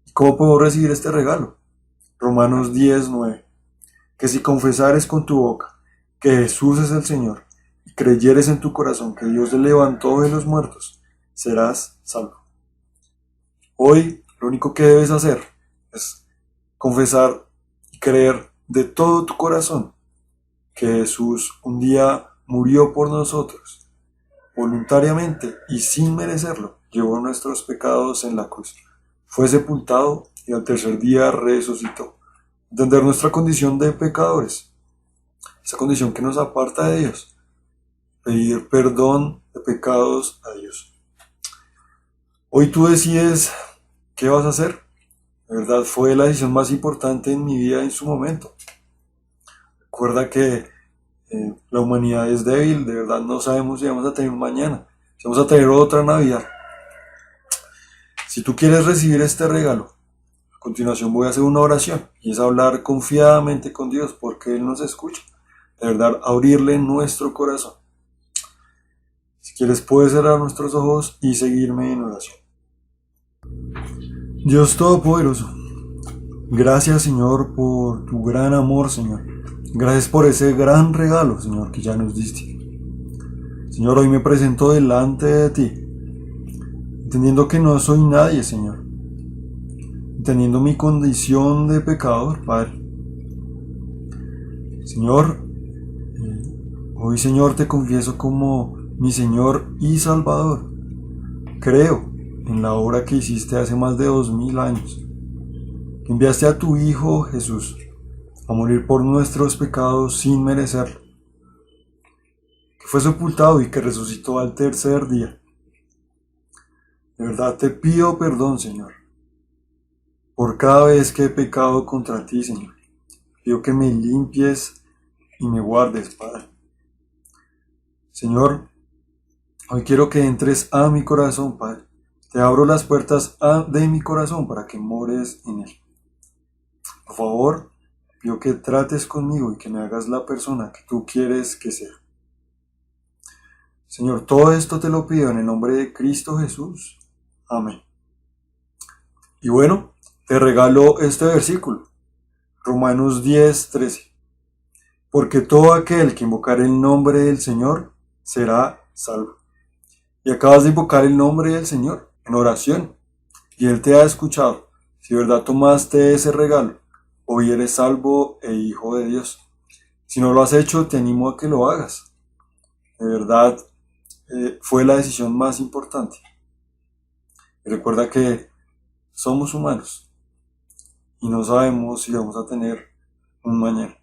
¿Y cómo podemos recibir este regalo? Romanos 10:9. Que si confesares con tu boca que Jesús es el Señor y creyeres en tu corazón que Dios le levantó de los muertos, serás salvo. Hoy lo único que debes hacer es confesar y creer de todo tu corazón que Jesús un día murió por nosotros, voluntariamente y sin merecerlo, llevó nuestros pecados en la cruz, fue sepultado y al tercer día resucitó. Entender nuestra condición de pecadores, esa condición que nos aparta de Dios, pedir perdón de pecados a Dios. Hoy tú decides qué vas a hacer. De verdad fue la decisión más importante en mi vida en su momento. Recuerda que la humanidad es débil, de verdad no sabemos si vamos a tener mañana, si vamos a tener otra Navidad. Si tú quieres recibir este regalo, a continuación voy a hacer una oración y es hablar confiadamente con Dios porque Él nos escucha. De verdad, abrirle nuestro corazón. Si quieres puedes cerrar nuestros ojos y seguirme en oración. Dios Todopoderoso, gracias Señor por tu gran amor, Señor. Gracias por ese gran regalo, Señor, que ya nos diste. Señor, hoy me presento delante de ti, entendiendo que no soy nadie, Señor. Entendiendo mi condición de pecador, Padre. Señor, hoy, Señor, te confieso como mi Señor y Salvador. Creo en la obra que hiciste hace más de 2000 años. Que enviaste a tu Hijo Jesús a morir por nuestros pecados sin merecerlo, que fue sepultado y que resucitó al tercer día. De verdad te pido perdón, Señor, por cada vez que he pecado contra ti, Señor. Pido que me limpies y me guardes, Padre. Señor, hoy quiero que entres a mi corazón, Padre. Te abro las puertas de mi corazón para que mores en él. Por favor, pido que trates conmigo y que me hagas la persona que tú quieres que sea. Señor, todo esto te lo pido en el nombre de Cristo Jesús. Amén. Y bueno, te regalo este versículo, Romanos 10:13. Porque todo aquel que invocar el nombre del Señor será salvo. Y acabas de invocar el nombre del Señor en oración, y Él te ha escuchado. Si de verdad tomaste ese regalo, hoy eres salvo e hijo de Dios. Si no lo has hecho, te animo a que lo hagas. De verdad, fue la decisión más importante. Y recuerda que somos humanos y no sabemos si vamos a tener un mañana.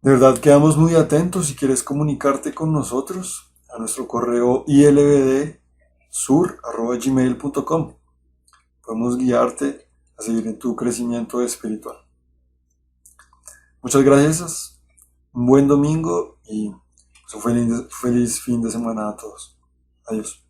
De verdad, quedamos muy atentos. Si quieres comunicarte con nosotros, a nuestro correo ilbdsur@gmail.com. Podemos guiarte a seguir en tu crecimiento espiritual. Muchas gracias, un buen domingo y un feliz fin de semana a todos. Adiós.